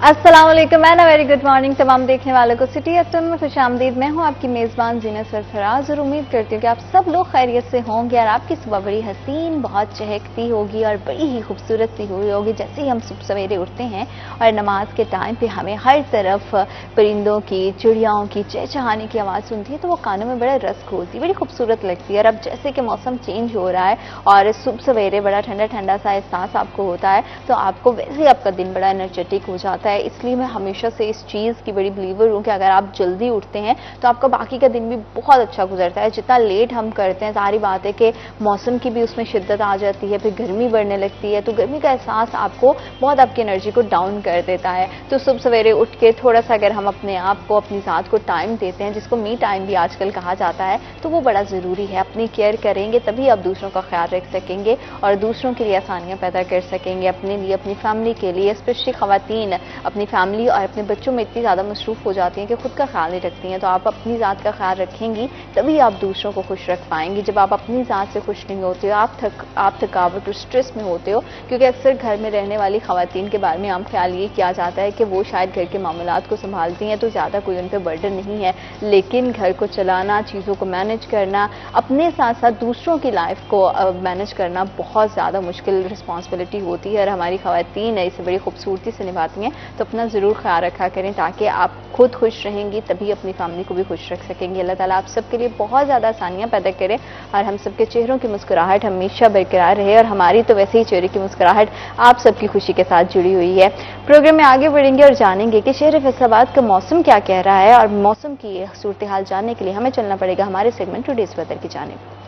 अस्सलाम वालेकुम and very good morning तमाम देखने वालों को। सिटी एफएम में खुशामदीद। मैं हूं आपकी मेज़बान जीनत सरफराज और उम्मीद करती हूं कि आप सब लोग खैरियत से होंगे और आपकी सुबह बड़ी हसीन, बहुत चहकती होगी और बड़ी ही खूबसूरत सी हुई होगी। जैसे ही हम सुबह सवेरे उठते हैं और नमाज के टाइम पे हमें हर तरफ परिंदों की, चिड़ियाओं की चहचहाने की आवाज़ सुनती है तो वो कानों में बड़ा रस घोलती है, बड़ी खूबसूरत लगती है। और अब जैसे कि मौसम चेंज हो रहा है और सुबह सवेरे बड़ा ठंडा ठंडा सा एहसास आपको होता है तो आपको वैसे ही आपका दिन बड़ा एनर्जेटिक हो जाता है। इसलिए मैं हमेशा से इस चीज़ की बड़ी बिलीवर हूँ कि अगर आप जल्दी उठते हैं तो आपका बाकी का दिन भी बहुत अच्छा गुजरता है। जितना लेट हम करते हैं, सारी बात है कि मौसम की भी उसमें शिद्दत आ जाती है, फिर गर्मी बढ़ने लगती है तो गर्मी का एहसास आपको बहुत आपकी एनर्जी को डाउन कर देता है। तो सुबह सवेरे उठ के थोड़ा सा अगर हम अपने आप को, अपनी ज़ात को टाइम देते हैं, जिसको मी टाइम भी आजकल कहा जाता है, तो वो बड़ा ज़रूरी है। अपनी केयर करेंगे तभी आप दूसरों का ख्याल रख सकेंगे और दूसरों के लिए आसानियाँ पैदा कर सकेंगे। अपने लिए, अपनी फैमिली के लिए, स्पेशली ख़वातीन अपनी फैमिली और अपने बच्चों में इतनी ज़्यादा मसरूफ़ हो जाती हैं कि खुद का ख्याल नहीं रखती हैं। तो आप अपनी ज़ात का ख्याल रखेंगी तभी आप दूसरों को खुश रख पाएंगी। जब आप अपनी ज़ात से खुश नहीं होते हो, आप थकावट और स्ट्रेस में होते हो, क्योंकि अक्सर घर में रहने वाली ख़वातीन के बारे में आम ख्याल ये किया जाता है कि वो शायद घर के मामलात को संभालती हैं तो ज़्यादा कोई उन पर बर्डन नहीं है। लेकिन घर को चलाना, चीज़ों को मैनेज करना, अपने साथ साथ दूसरों की लाइफ को मैनेज करना बहुत ज़्यादा मुश्किल रिस्पॉन्सिबिलिटी होती है और हमारी ख़वातीन इसे बड़ी खूबसूरती से निभाती हैं। तो अपना ज़रूर ख्याल रखा करें ताकि आप खुद खुश रहेंगी तभी अपनी फैमिली को भी खुश रख सकेंगे। अल्लाह ताला आप सबके लिए बहुत ज़्यादा आसानियाँ पैदा करें और हम सबके चेहरों की मुस्कुराहट हमेशा बरकरार रहे। और हमारी तो वैसे ही चेहरे की मुस्कुराहट आप सबकी खुशी के साथ जुड़ी हुई है। प्रोग्राम में आगे बढ़ेंगे और जानेंगे कि शहर फैसलाबाद का मौसम क्या कह रहा है और मौसम की सूरत हाल जानने के लिए हमें चलना पड़ेगा हमारे सेगमेंट टुडेज वेदर की जानिब।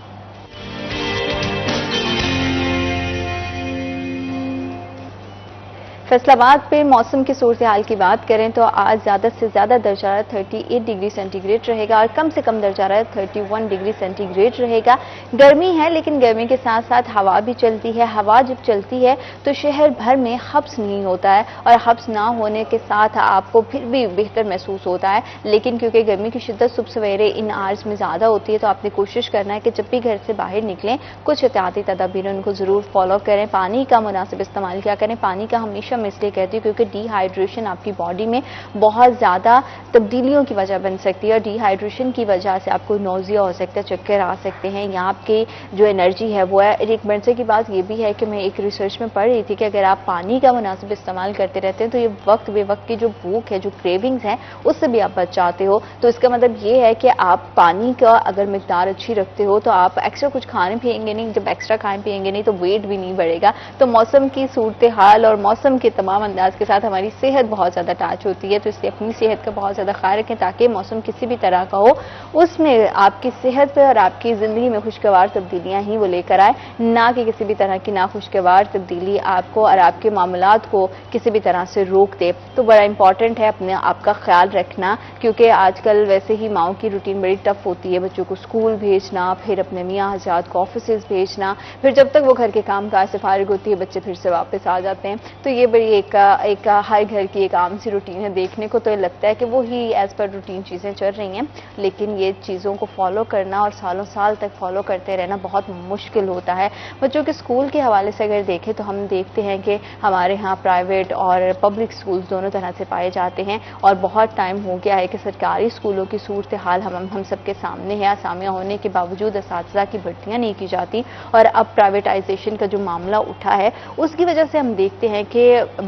फैसलाबाद पे मौसम की सूरत हाल की बात करें तो आज ज़्यादा से ज़्यादा दर्जा हरारत 38 डिग्री सेंटीग्रेड रहेगा और कम से कम दर्जा हरारत 31 डिग्री सेंटीग्रेड रहेगा। गर्मी है लेकिन गर्मी के साथ साथ हवा भी चलती है। हवा जब चलती है तो शहर भर में हब्स नहीं होता है और हब्स ना होने के साथ आपको फिर भी बेहतर महसूस होता है। लेकिन क्योंकि गर्मी की शिद्दत सुबह सवेरे इन आवर्स में ज़्यादा होती है तो आपने कोशिश करना है कि जब भी घर से बाहर निकलें कुछ एहतियाती तदाबीर उनको ज़रूर फॉलो करें। पानी का मुनासिब इस्तेमाल किया करें। पानी का हमेशा मैं इसलिए कहती हूँ क्योंकि डिहाइड्रेशन आपकी बॉडी में बहुत ज़्यादा तब्दीलियों की वजह बन सकती है और डिहाइड्रेशन की वजह से आपको नोजिया हो सकता है, चक्कर आ सकते हैं, यहाँ आपकी जो एनर्जी है वो है। एक मजे की बात ये भी है कि मैं एक रिसर्च में पढ़ रही थी कि अगर आप पानी का मुनासिब इस्तेमाल करते रहते हैं तो ये वक्त बेवक्त की जो भूख है, जो क्रेविंग्स हैं, उससे भी आप बच जाते हो। तो इसका मतलब ये है कि आप पानी का अगर मिकदार अच्छी रखते हो तो आप एक्स्ट्रा कुछ खाने पिएंगे नहीं। जब एक्स्ट्रा खाने पिएंगे नहीं तो वेट भी नहीं बढ़ेगा। तो मौसम की सूरत हाल और मौसम के तमाम अंदाज के साथ हमारी सेहत बहुत ज़्यादा अटैच होती है। तो इसलिए अपनी सेहत का बहुत ज़्यादा ख्याल रखें ताकि मौसम किसी भी तरह का हो उसमें आपकी सेहत पर और आपकी ज़िंदगी में खुशगवार तब्दीलियाँ ही वो लेकर आए, ना कि किसी भी तरह की नाखुशगवार तब्दीली आपको और आपके मामलात को किसी भी तरह से रोक दे। तो बड़ा इंपॉर्टेंट है अपने आपका ख्याल रखना, क्योंकि आजकल वैसे ही माओं की रूटीन बड़ी टफ होती है। बच्चों को स्कूल भेजना, फिर अपने मियाँ हज़रात को ऑफिस भेजना, फिर जब तक वो घर के काम काज से फारिग होती है बच्चे फिर से वापस आ जाते हैं। तो ये बड़ी एक हर घर की एक आम सी रूटीन है। देखने को तो ये लगता है कि वो ही एज पर रूटीन चीज़ें चल रही हैं, लेकिन ये चीज़ों को फॉलो करना और सालों साल तक फॉलो करते रहना बहुत मुश्किल होता है। बच्चों के स्कूल के हवाले से अगर देखें तो हम देखते हैं कि हमारे यहाँ प्राइवेट और पब्लिक स्कूल्स दोनों तरह से पाए जाते हैं और बहुत टाइम हो गया है कि सरकारी स्कूलों की सूरत हाल हम सबके सामने है। असामियाँ होने के बावजूद असातिज़ा की भर्तियाँ नहीं की जाती और अब प्राइवेटाइजेशन का जो मामला उठा है उसकी वजह से हम देखते हैं कि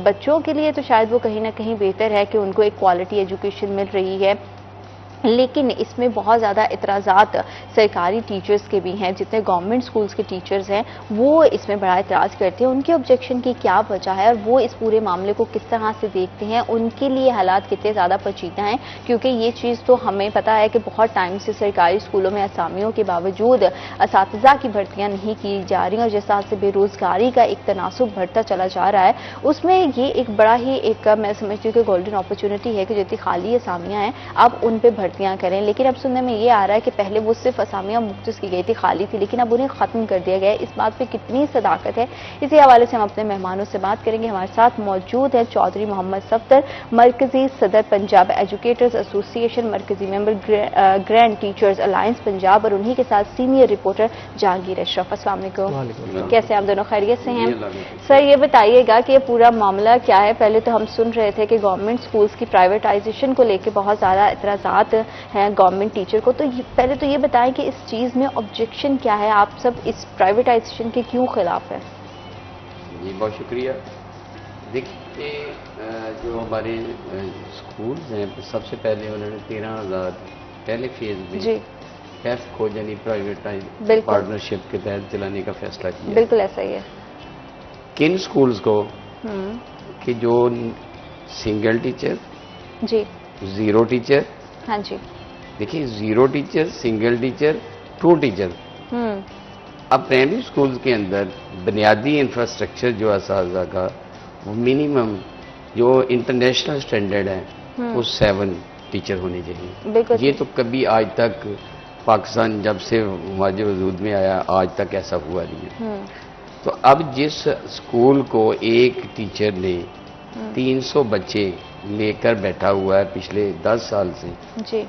बच्चों के लिए तो शायद वो कहीं ना कहीं बेहतर है कि उनको एक क्वालिटी एजुकेशन मिल रही है, लेकिन इसमें बहुत ज़्यादा इतराज़ात सरकारी टीचर्स के भी हैं। जितने गवर्नमेंट स्कूल्स के टीचर्स हैं वो इसमें बड़ा इतराज़ करते हैं। उनके ऑब्जेक्शन की क्या वजह है और वो इस पूरे मामले को किस तरह से देखते हैं, उनके लिए हालात कितने ज़्यादा पेचीदा हैं। क्योंकि ये चीज़ तो हमें पता है कि बहुत टाइम से सरकारी स्कूलों में असामियों के बावजूद असातिज़ा की भर्तियाँ नहीं की जा रही और जिस तरह से बेरोज़गारी का एक तनासुब बढ़ता चला जा रहा है उसमें ये एक बड़ा ही एक मैं समझती हूँ कि गोल्डन अपॉर्चुनिटी है कि जितनी खाली असामियाँ हैं आप उन पर भर्तियां करें, लेकिन अब सुनने में ये आ रहा है कि पहले वो सिर्फ असामियां मुख्तस की गई थी, खाली थी, लेकिन अब उन्हें खत्म कर दिया गया है। इस बात पे कितनी सदाकत है, इसी हवाले से हम अपने मेहमानों से बात करेंगे। हमारे साथ मौजूद है चौधरी मोहम्मद सफदर, मरकजी सदर पंजाब एजुकेटर्स एसोसिएशन, मरकजी member grand teachers alliance Punjab, और उन्हीं के साथ सीनियर रिपोर्टर जहांगीर अशरफ। अस्सलाम वालेकुम, कैसे आप दोनों खैरियत से हैं? सर ये बताइएगा कि ये पूरा मामला क्या है। पहले तो हम सुन रहे थे कि गवर्नमेंट स्कूल्स की प्राइवेटाइजेशन को लेकर बहुत ज़्यादा एतराज़ात हैं गवर्नमेंट टीचर को, तो पहले तो ये बताएं कि इस चीज़ में ऑब्जेक्शन क्या है, आप सब इस प्राइवेटाइजेशन के क्यों खिलाफ है? जी बहुत शुक्रिया। देखिए जो हमारे स्कूल्स हैं, सबसे पहले उन्होंने 13,000 पहले फेज में पैफ को यानी प्राइवेटाइज पार्टनरशिप के तहत चलाने का फैसला किया। बिल्कुल ऐसा ही है। किन स्कूल्स को कि जो सिंगल टीचर जी, जीरो टीचर, हाँ जी, देखिए zero teacher, single teacher, two teacher. अब प्राइमरी स्कूल्स के अंदर बुनियादी इंफ्रास्ट्रक्चर जो असाजा का वो मिनिमम जो इंटरनेशनल स्टैंडर्ड है वो 7 टीचर होने चाहिए। ये तो कभी आज तक पाकिस्तान जब से हमारे वजूद में आया आज तक ऐसा हुआ नहीं है। तो अब जिस स्कूल को एक टीचर ने 300 बच्चे लेकर बैठा हुआ है पिछले 10 साल से जी,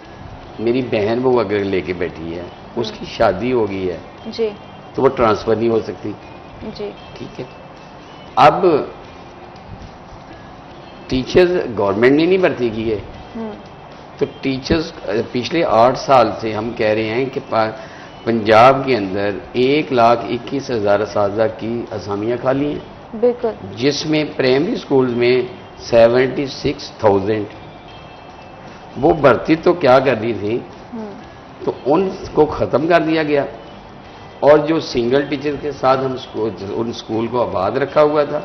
मेरी बहन वो अगर लेके बैठी है, उसकी शादी हो गई है जी, तो वो ट्रांसफर नहीं हो सकती जी, ठीक है। अब टीचर्स गवर्नमेंट ने नहीं भर्ती की है, तो टीचर्स पिछले 8 साल से हम कह रहे हैं कि पंजाब के अंदर 1,21,000 असातिज़ा की असामियाँ खाली हैं, बिल्कुल, जिसमें प्राइमरी स्कूल में 76,000। वो भर्ती तो क्या कर दी थी, तो उनको ख़त्म कर दिया गया, और जो सिंगल टीचर के साथ हम उन स्कूल को आबाद रखा हुआ था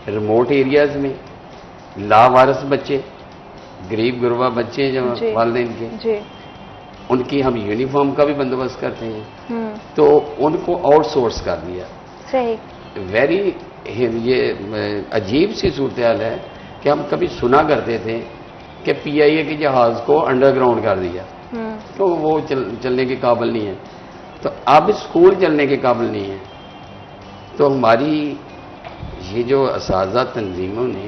रिमोट एरियाज में, लावारिस बच्चे, गरीब गुरबा बच्चे जो वालिदैन के, उनकी हम यूनिफॉर्म का भी बंदोबस्त करते हैं, तो उनको आउटसोर्स कर दिया। सही, वेरी ये अजीब सी सूरत हाल है कि हम कभी सुना करते थे कि PIA के जहाज को अंडरग्राउंड कर दिया, तो वो चलने के काबिल नहीं है, तो अब स्कूल चलने के काबिल नहीं है। तो हमारी ये जो असातिज़ा तंजीमों ने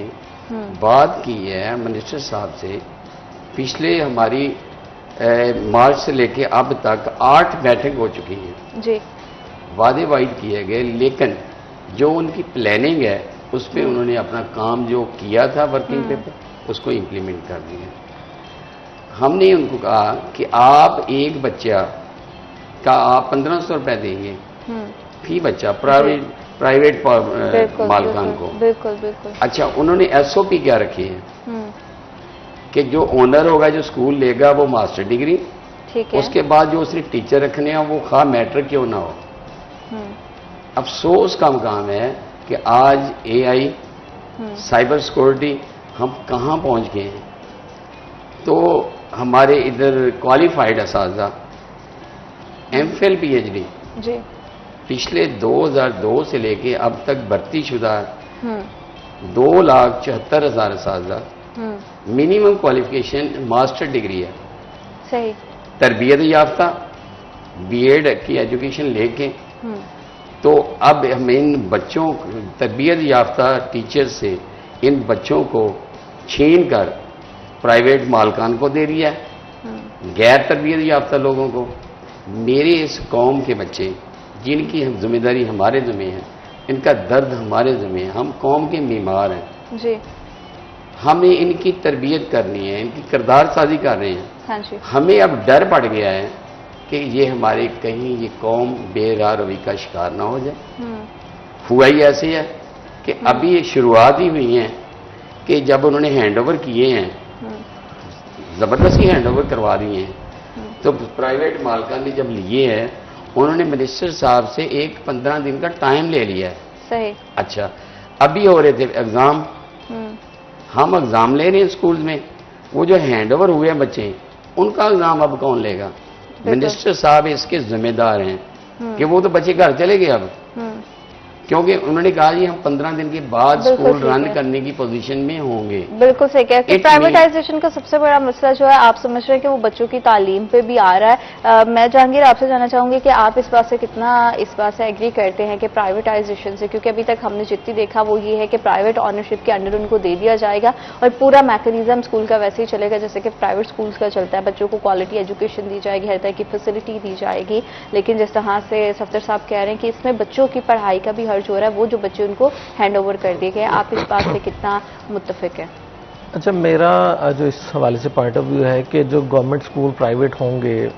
बात की है मिनिस्टर साहब से, पिछले हमारी मार्च से लेके अब तक 8 बैठक हो चुकी हैं जी, वादे वाइद किए गए, लेकिन जो उनकी प्लानिंग है उस पर उन्होंने अपना काम जो किया था वर्किंग पेपर उसको इम्प्लीमेंट कर दिया। हमने उनको कहा कि आप एक बच्चा का आप 1500 रुपए देंगे फी बच्चा प्राइवेट मालकान को, बिल्कुल बिल्कुल। अच्छा, उन्होंने SOP क्या रखी है कि जो ओनर होगा जो स्कूल लेगा वो मास्टर डिग्री, ठीक है, उसके बाद जो उसने टीचर रखने हैं वो खा मैट्रिक क्यों ना हो। अफसोस का काम है कि आज AI साइबर सिक्योरिटी हम कहाँ पहुँच गए हैं। तो हमारे इधर क्वालिफाइड असातिज़ा MPhil PhD जी, पिछले 2002 से लेके अब तक भर्ती शुदा 2,74,000 असातिज़ा, मिनिमम क्वालिफिकेशन मास्टर डिग्री है, सही, तरबियत याफ्ता B.Ed की एजुकेशन लेके, तो अब हम इन बच्चों तरबियत याफ्ता टीचर से इन बच्चों को छीन कर प्राइवेट मालकान को दे दिया है, गैर तरबियत याफ्ता लोगों को। मेरे इस कौम के बच्चे जिनकी जिम्मेदारी हमारे ज़िम्मे है, इनका दर्द हमारे ज़िम्मे है, हम कौम के बीमार हैं जी, हमें इनकी तरबियत करनी है, इनकी किरदार साजी कर रहे हैं। हाँ जी। हमें अब डर पड़ गया है कि ये हमारे कहीं ये कौम बेराह रवी का शिकार ना हो जाए। हुआ ही ऐसे है कि अभी ये शुरुआत ही हुई है कि जब उन्होंने हैंडओवर किए हैं, ज़बरदस्ती हैंडओवर करवा दिए हैं, तो प्राइवेट मालकान ने जब लिए हैं, उन्होंने मिनिस्टर साहब से एक 15 दिन का टाइम ले लिया है। सही। अच्छा, अभी हो रहे थे एग्जाम, हम एग्जाम ले रहे हैं स्कूल में, वो जो हैंडओवर हुए हैं बच्चे, उनका एग्जाम अब कौन लेगा? मिनिस्टर साहब इसके जिम्मेदार हैं कि वो तो बच्चे घर चले गए अब। क्योंकि उन्होंने कहा जी हम 15 दिन के बाद बिल्कुल स्कूल ठीक रन है। करने की पोजीशन में होंगे। बिल्कुल सही कहा कि It प्राइवेटाइजेशन का सबसे बड़ा मसला जो है आप समझ रहे हैं कि वो बच्चों की तालीम पे भी आ रहा है। मैं जहांगीर आपसे जानना चाहूंगी कि आप इस बात से कितना इस बात से एग्री करते हैं कि प्राइवेटाइजेशन से, क्योंकि अभी तक हमने जितनी देखा वो ये है कि प्राइवेट ऑनरशिप के अंडर उनको दे दिया जाएगा और पूरा मैकेनिज्म स्कूल का वैसे ही चलेगा जैसे कि प्राइवेट स्कूल्स का चलता है। बच्चों को क्वालिटी एजुकेशन दी जाएगी, हर तरह की फैसिलिटी दी जाएगी, लेकिन जिस तरह से सफदर साहब कह रहे हैं कि इसमें बच्चों की पढ़ाई का भी हर्ज हो रहा है, वो जो बच्चे उनको हैंड ओवर कर दिए गए, आप इस बात से कितना मुत्तफिक है? अच्छा, मेरा जो इस हवाले से पॉइंट ऑफ व्यू है कि जो गवर्नमेंट स्कूल प्राइवेट होंगे,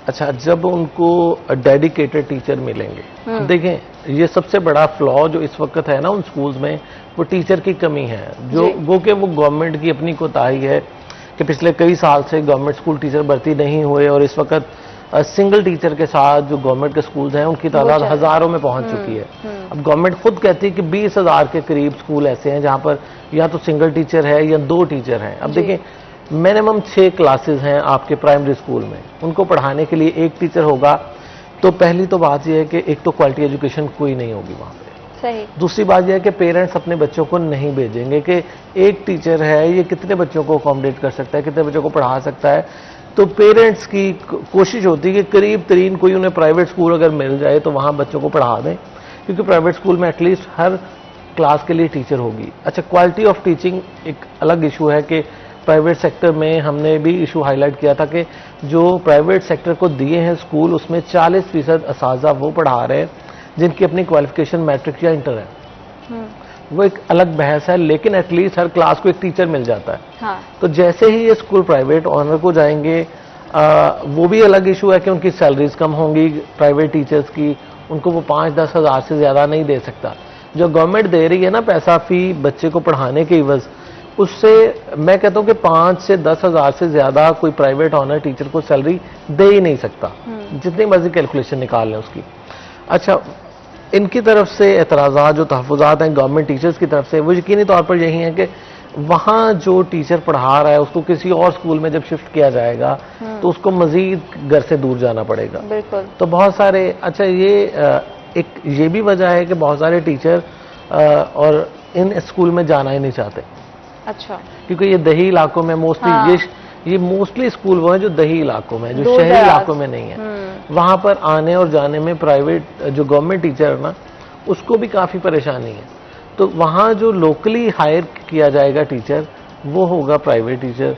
अच्छा जब उनको डेडिकेटेड टीचर मिलेंगे, देखें ये सबसे बड़ा फ्लॉ जो इस वक्त है ना उन स्कूल्स में, वो टीचर की कमी है, जो वो गवर्नमेंट की अपनी कोताही है कि पिछले कई साल से गवर्नमेंट स्कूल टीचर भर्ती नहीं हुए और इस वक्त सिंगल टीचर के साथ जो गवर्नमेंट के स्कूल्स हैं उनकी तादाद हजारों में पहुंच चुकी है। अब गवर्नमेंट खुद कहती है कि 20,000 के करीब स्कूल ऐसे हैं जहां पर या तो सिंगल टीचर है या 2 टीचर हैं। अब देखिए मिनिमम 6 क्लासेस हैं आपके प्राइमरी स्कूल में, उनको पढ़ाने के लिए 1 टीचर होगा, तो पहली तो बात यह है कि एक तो क्वालिटी एजुकेशन कोई नहीं होगी वहां पे। सही। दूसरी बात यह है कि पेरेंट्स अपने बच्चों को नहीं भेजेंगे कि एक टीचर है ये कितने बच्चों को अकोमोडेट कर सकता है, कितने बच्चों को पढ़ा सकता है। तो पेरेंट्स की कोशिश होती है कि करीब तरीन कोई उन्हें प्राइवेट स्कूल अगर मिल जाए तो वहां बच्चों को पढ़ा दें, क्योंकि प्राइवेट स्कूल में एटलीस्ट हर क्लास के लिए टीचर होगी। अच्छा, क्वालिटी ऑफ टीचिंग एक अलग इशू है कि प्राइवेट सेक्टर में हमने भी इशू हाईलाइट किया था कि जो प्राइवेट सेक्टर को दिए हैं स्कूल उसमें 40% असातिज़ा वो पढ़ा रहे हैं जिनकी अपनी क्वालिफिकेशन मैट्रिक या इंटर है। वो एक अलग बहस है, लेकिन एटलीस्ट हर क्लास को एक टीचर मिल जाता है। हाँ। तो जैसे ही ये स्कूल प्राइवेट ऑनर को जाएंगे, वो भी अलग इशू है कि उनकी सैलरीज कम होंगी प्राइवेट टीचर्स की, उनको वो 5-10 हज़ार से ज्यादा नहीं दे सकता। जो गवर्नमेंट दे रही है ना पैसा फी बच्चे को पढ़ाने के इवज, उससे मैं कहता हूं कि 5 से 10 हज़ार से ज्यादा कोई प्राइवेट ऑनर टीचर को सैलरी दे ही नहीं सकता, जितनी मर्जी कैलकुलेशन निकाल लें उसकी। अच्छा, इनकी तरफ से एतराज़ात जो तहफ़्फ़ुज़ात हैं गवर्नमेंट टीचर्स की तरफ से, वो यकीनी तौर पर यही है कि वहाँ जो टीचर पढ़ा रहा है उसको किसी और स्कूल में जब शिफ्ट किया जाएगा तो उसको मजीद घर से दूर जाना पड़ेगा। बिल्कुल। तो बहुत सारे, अच्छा ये भी वजह है कि बहुत सारे टीचर और इन स्कूल में जाना ही नहीं चाहते। अच्छा। क्योंकि ये दही इलाकों में मोस्टली हाँ। ये मोस्टली स्कूल वो हैं जो दही इलाकों में, जो शहरी इलाकों में नहीं है। वहां पर आने और जाने में प्राइवेट जो गवर्नमेंट टीचर है ना उसको भी काफी परेशानी है। तो वहां जो लोकली हायर किया जाएगा टीचर वो होगा प्राइवेट टीचर,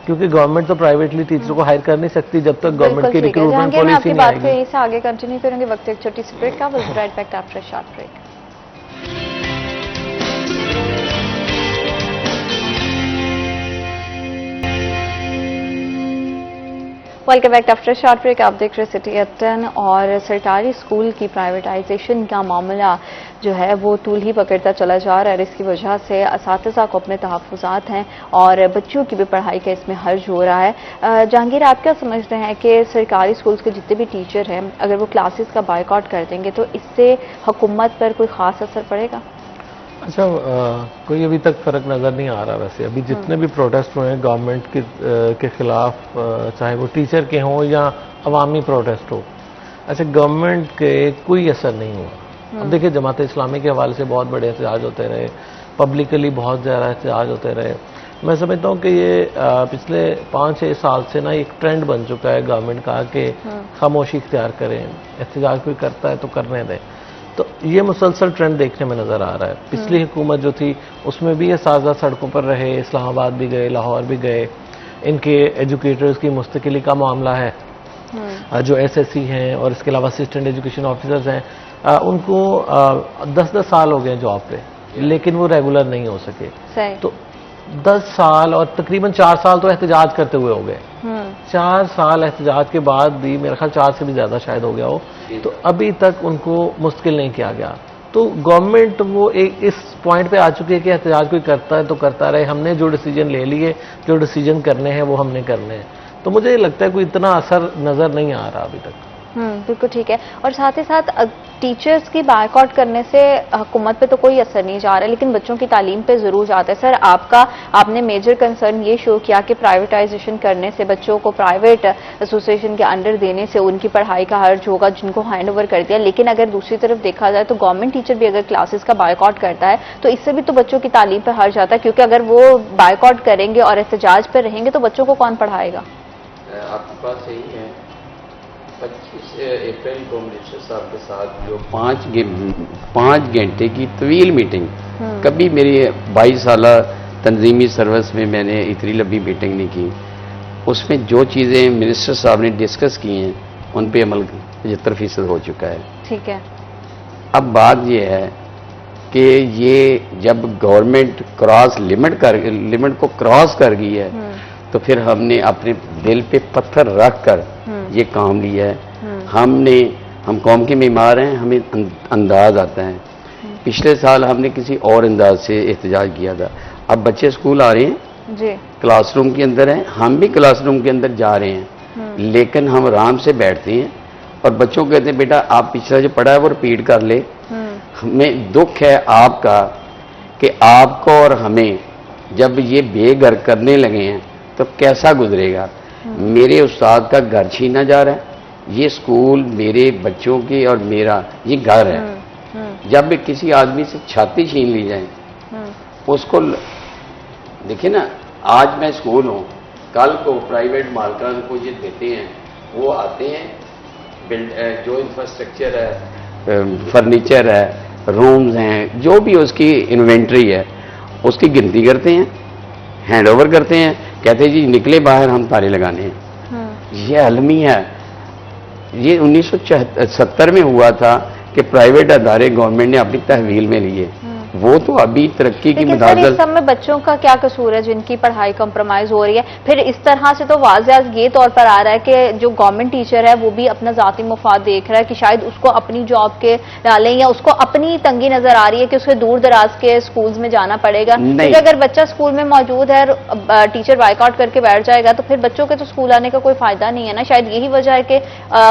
क्योंकि गवर्नमेंट तो प्राइवेटली टीचर को हायर कर नहीं सकती जब तक गवर्नमेंट की रिक्रूटमेंट पॉलिसी नहीं आएगी। यहीं से आगे कंटिन्यू करेंगे, वक्त एक छोटी सी ब्रेक का, will be right back after short break. Welcome back after short break. आप देख रहे सिटी एट 10 और सरकारी स्कूल की प्राइवेटाइजेशन का मामला जो है वो तूल ही पकड़ता चला जा रहा है। इसकी वजह से असातिज़ा को अपने तहफ़्फ़ुज़ात हैं और बच्चों की भी पढ़ाई का इसमें हर्ज हो रहा है। जहांगीर, आप क्या समझते हैं कि सरकारी स्कूल्स के जितने भी टीचर हैं अगर वो क्लासेस का बायकॉट कर देंगे तो इससे हुकूमत पर कोई ख़ास असर पड़ेगा? अच्छा, कोई अभी तक फर्क नजर नहीं आ रहा। वैसे अभी जितने भी प्रोटेस्ट हुए हैं गवर्नमेंट के खिलाफ, चाहे वो टीचर के हों या अवामी प्रोटेस्ट हो, अच्छा गवर्नमेंट के कोई असर नहीं हुआ। अब देखिए जमात इस्लामी के हवाले से बहुत बड़े एहतजाज होते रहे, पब्लिकली बहुत ज़्यादा एहतजाज होते रहे। मैं समझता हूँ कि ये पिछले 5-6 साल से ना एक ट्रेंड बन चुका है गवर्नमेंट का कि खामोशी इख्तियार करें, एहतजाज कोई करता है तो करने दें। तो ये मुसलसल ट्रेंड देखने में नजर आ रहा है। पिछली हुकूमत जो थी उसमें भी ये साजा सड़कों पर रहे, इस्लामाबाद भी गए, लाहौर भी गए। इनके एजुकेटर्स की मुस्तकिली का मामला है, जो SSC हैं और इसके अलावा असिस्टेंट एजुकेशन ऑफिसर्स हैं, उनको 10-10 साल हो गए जॉब पे, लेकिन वो रेगुलर नहीं हो सके। तो 10 साल और तकरीबन 4 साल तो एहतजाज करते हुए हो गए। 4 साल एहतजाज के बाद भी, मेरा ख्याल 4 से भी ज्यादा शायद हो गया हो, तो अभी तक उनको मुश्किल नहीं किया गया। तो गवर्नमेंट वो एक इस पॉइंट पे आ चुकी है कि एहतजाज कोई करता है तो करता रहे, हमने जो डिसीजन ले लिए, जो डिसीजन करने हैं वो हमने करने हैं। तो मुझे लगता है कोई इतना असर नजर नहीं आ रहा अभी तक। बिल्कुल ठीक है। और साथ ही साथ टीचर्स की बायकॉट करने से हुकूमत पे तो कोई असर नहीं जा रहा है, लेकिन बच्चों की तालीम पे जरूर जाता है। सर, आपने मेजर कंसर्न ये शो किया कि प्राइवेटाइजेशन करने से, बच्चों को प्राइवेट एसोसिएशन के अंडर देने से उनकी पढ़ाई का हर्ज होगा, जिनको हैंड ओवर कर दिया। लेकिन अगर दूसरी तरफ देखा जाए तो गवर्नमेंट टीचर भी अगर क्लासेस का बायकॉट करता है तो इससे भी तो बच्चों की तालीम पर हर्ज आता है, क्योंकि अगर वो बायकॉट करेंगे और एहतजाज पर रहेंगे तो बच्चों को कौन पढ़ाएगा? आपकी बात सही है। 25 अप्रैल को मिनिस्टर साहब के साथ जो 5 घंटे की तवील मीटिंग, कभी मेरी 22 साल तंजीमी सर्विस में मैंने इतनी लंबी मीटिंग नहीं की। उसमें जो चीज़ें मिनिस्टर साहब ने डिस्कस की हैं उन पे अमल 75% हो चुका है। ठीक है। अब बात यह है कि ये जब गवर्नमेंट लिमिट को क्रॉस कर गई है तो फिर हमने अपने दिल पे पत्थर रख कर ये काम लिया है। हम कौम के बीमार हैं, हमें अंदाज आता है। पिछले साल हमने किसी और अंदाज से एहतजाज किया था। अब बच्चे स्कूल आ रहे हैं जी, क्लासरूम के अंदर हैं, हम भी क्लासरूम के अंदर जा रहे हैं, लेकिन हम आराम से बैठते हैं और बच्चों को कहते हैं बेटा आप पिछला जो पढ़ा है वो रिपीट कर ले। हमें दुख है आपका कि आपको और हमें जब ये बेघर करने लगे हैं तो कैसा गुजरेगा। मेरे उस्ताद का घर छीना जा रहा है, ये स्कूल मेरे बच्चों के और मेरा ये घर है। जब भी किसी आदमी से छाती छीन ली जाए उसको देखिए ना, आज मैं स्कूल हूँ, कल को प्राइवेट मालिकान को ये देते हैं, वो आते हैं जो इंफ्रास्ट्रक्चर है, फर्नीचर है, रूम्स हैं, जो भी उसकी इन्वेंट्री है उसकी गिनती करते हैं, हैंड ओवर करते हैं, कहते हैं जी निकले बाहर हम ताले लगाने हैं। ये अलमी है। ये 1970 में हुआ था कि प्राइवेट अदारे गवर्नमेंट ने अपनी तहवील में लिए, वो तो अभी तरक्की की लेकिन इस सब में बच्चों का क्या कसूर है जिनकी पढ़ाई कंप्रोमाइज हो रही है? फिर इस तरह से तो वाज़ेह ये तौर पर आ रहा है कि जो गवर्नमेंट टीचर है वो भी अपना जाती मुफाद देख रहा है कि शायद उसको अपनी जॉब के डालें, या उसको अपनी तंगी नजर आ रही है कि उसके दूर दराज के स्कूल्स में जाना पड़ेगा। क्योंकि अगर बच्चा स्कूल में मौजूद है, टीचर बायकॉट करके बैठ जाएगा तो फिर बच्चों के तो स्कूल आने का कोई फायदा नहीं है ना। शायद यही वजह है कि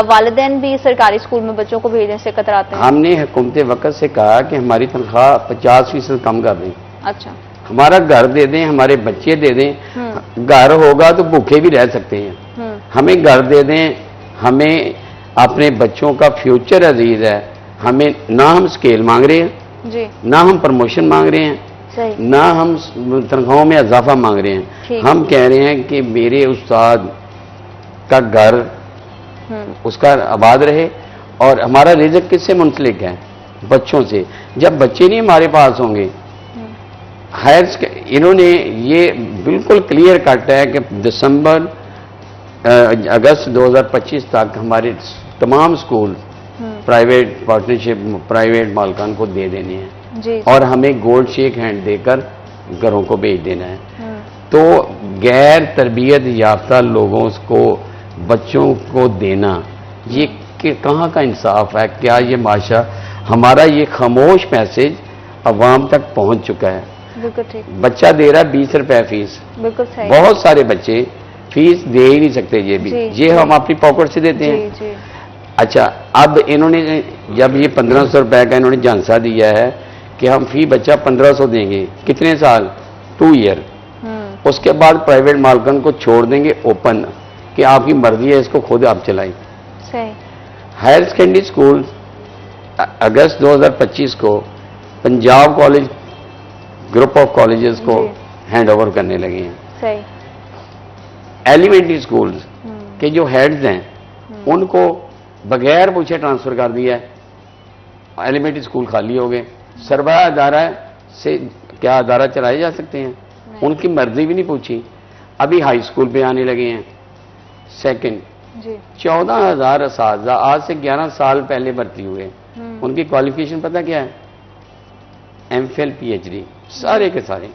वालिदैन भी सरकारी स्कूल में बच्चों को भेजने से कतराते हैं। हमने हुकूमत वक्त से कहा कि हमारी तनख्वाह 50% कम कर दें। अच्छा, हमारा घर दे दें, हमारे बच्चे दे दें। घर होगा तो भूखे भी रह सकते हैं। हमें घर दे दें, हमें अपने बच्चों का फ्यूचर अजीज है। हमें ना हम स्केल मांग रहे हैं जी, ना हम प्रमोशन मांग रहे हैं, सही, ना हम तनख्वाहों में इजाफा मांग रहे हैं। हम कह रहे हैं कि मेरे उस्ताद का घर उसका आबाद रहे, और हमारा रिज़्क किससे मुंसलिक है? बच्चों से। जब बच्चे नहीं हमारे पास होंगे, इन्होंने ये बिल्कुल क्लियर कट है कि अगस्त 2025 तक हमारे तमाम स्कूल प्राइवेट पार्टनरशिप, प्राइवेट मालिकान को दे देने हैं जी, और हमें गोल्ड शेक हैंड देकर घरों को भेज देना है। तो गैर तरबियत याफ्ता लोगों को, बच्चों को देना, ये कहाँ का इंसाफ है? क्या ये माशा, हमारा ये खामोश मैसेज अवाम तक पहुंच चुका है। बिल्कुल ठीक। बच्चा दे रहा है 20 रुपए फीस, बिल्कुल सही। बहुत सारे बच्चे फीस दे ही नहीं सकते, ये भी ये हम अपनी पॉकेट से देते हैं। जी। अच्छा, अब इन्होंने जब ये 1500 रुपए का इन्होंने झांसा दिया है कि हम फी बच्चा 1500 देंगे, कितने साल? 2 ईयर। उसके बाद प्राइवेट मालिकान को छोड़ देंगे ओपन कि आपकी मर्जी है, इसको खुद आप चलाएं। सही। हायर सेकेंडरी स्कूल अगस्त 2025 को Punjab college group of colleges को हैंड ओवर करने लगे हैं। सही। एलिमेंट्री स्कूल्स के जो हेड्स हैं उनको बगैर पूछे ट्रांसफर कर दिया है। एलिमेंट्री स्कूल खाली हो गए। सरबराह अदारा से क्या अदारा चलाए जा सकते हैं? उनकी मर्जी भी नहीं पूछी। अभी हाई स्कूल पे आने लगे हैं। सेकंड, 14,000 असातिज़ा आज से 11 साल पहले भर्ती हुए। उनकी क्वालिफिकेशन पता क्या है? एमफिल, पीएचडी, सारे के सारे।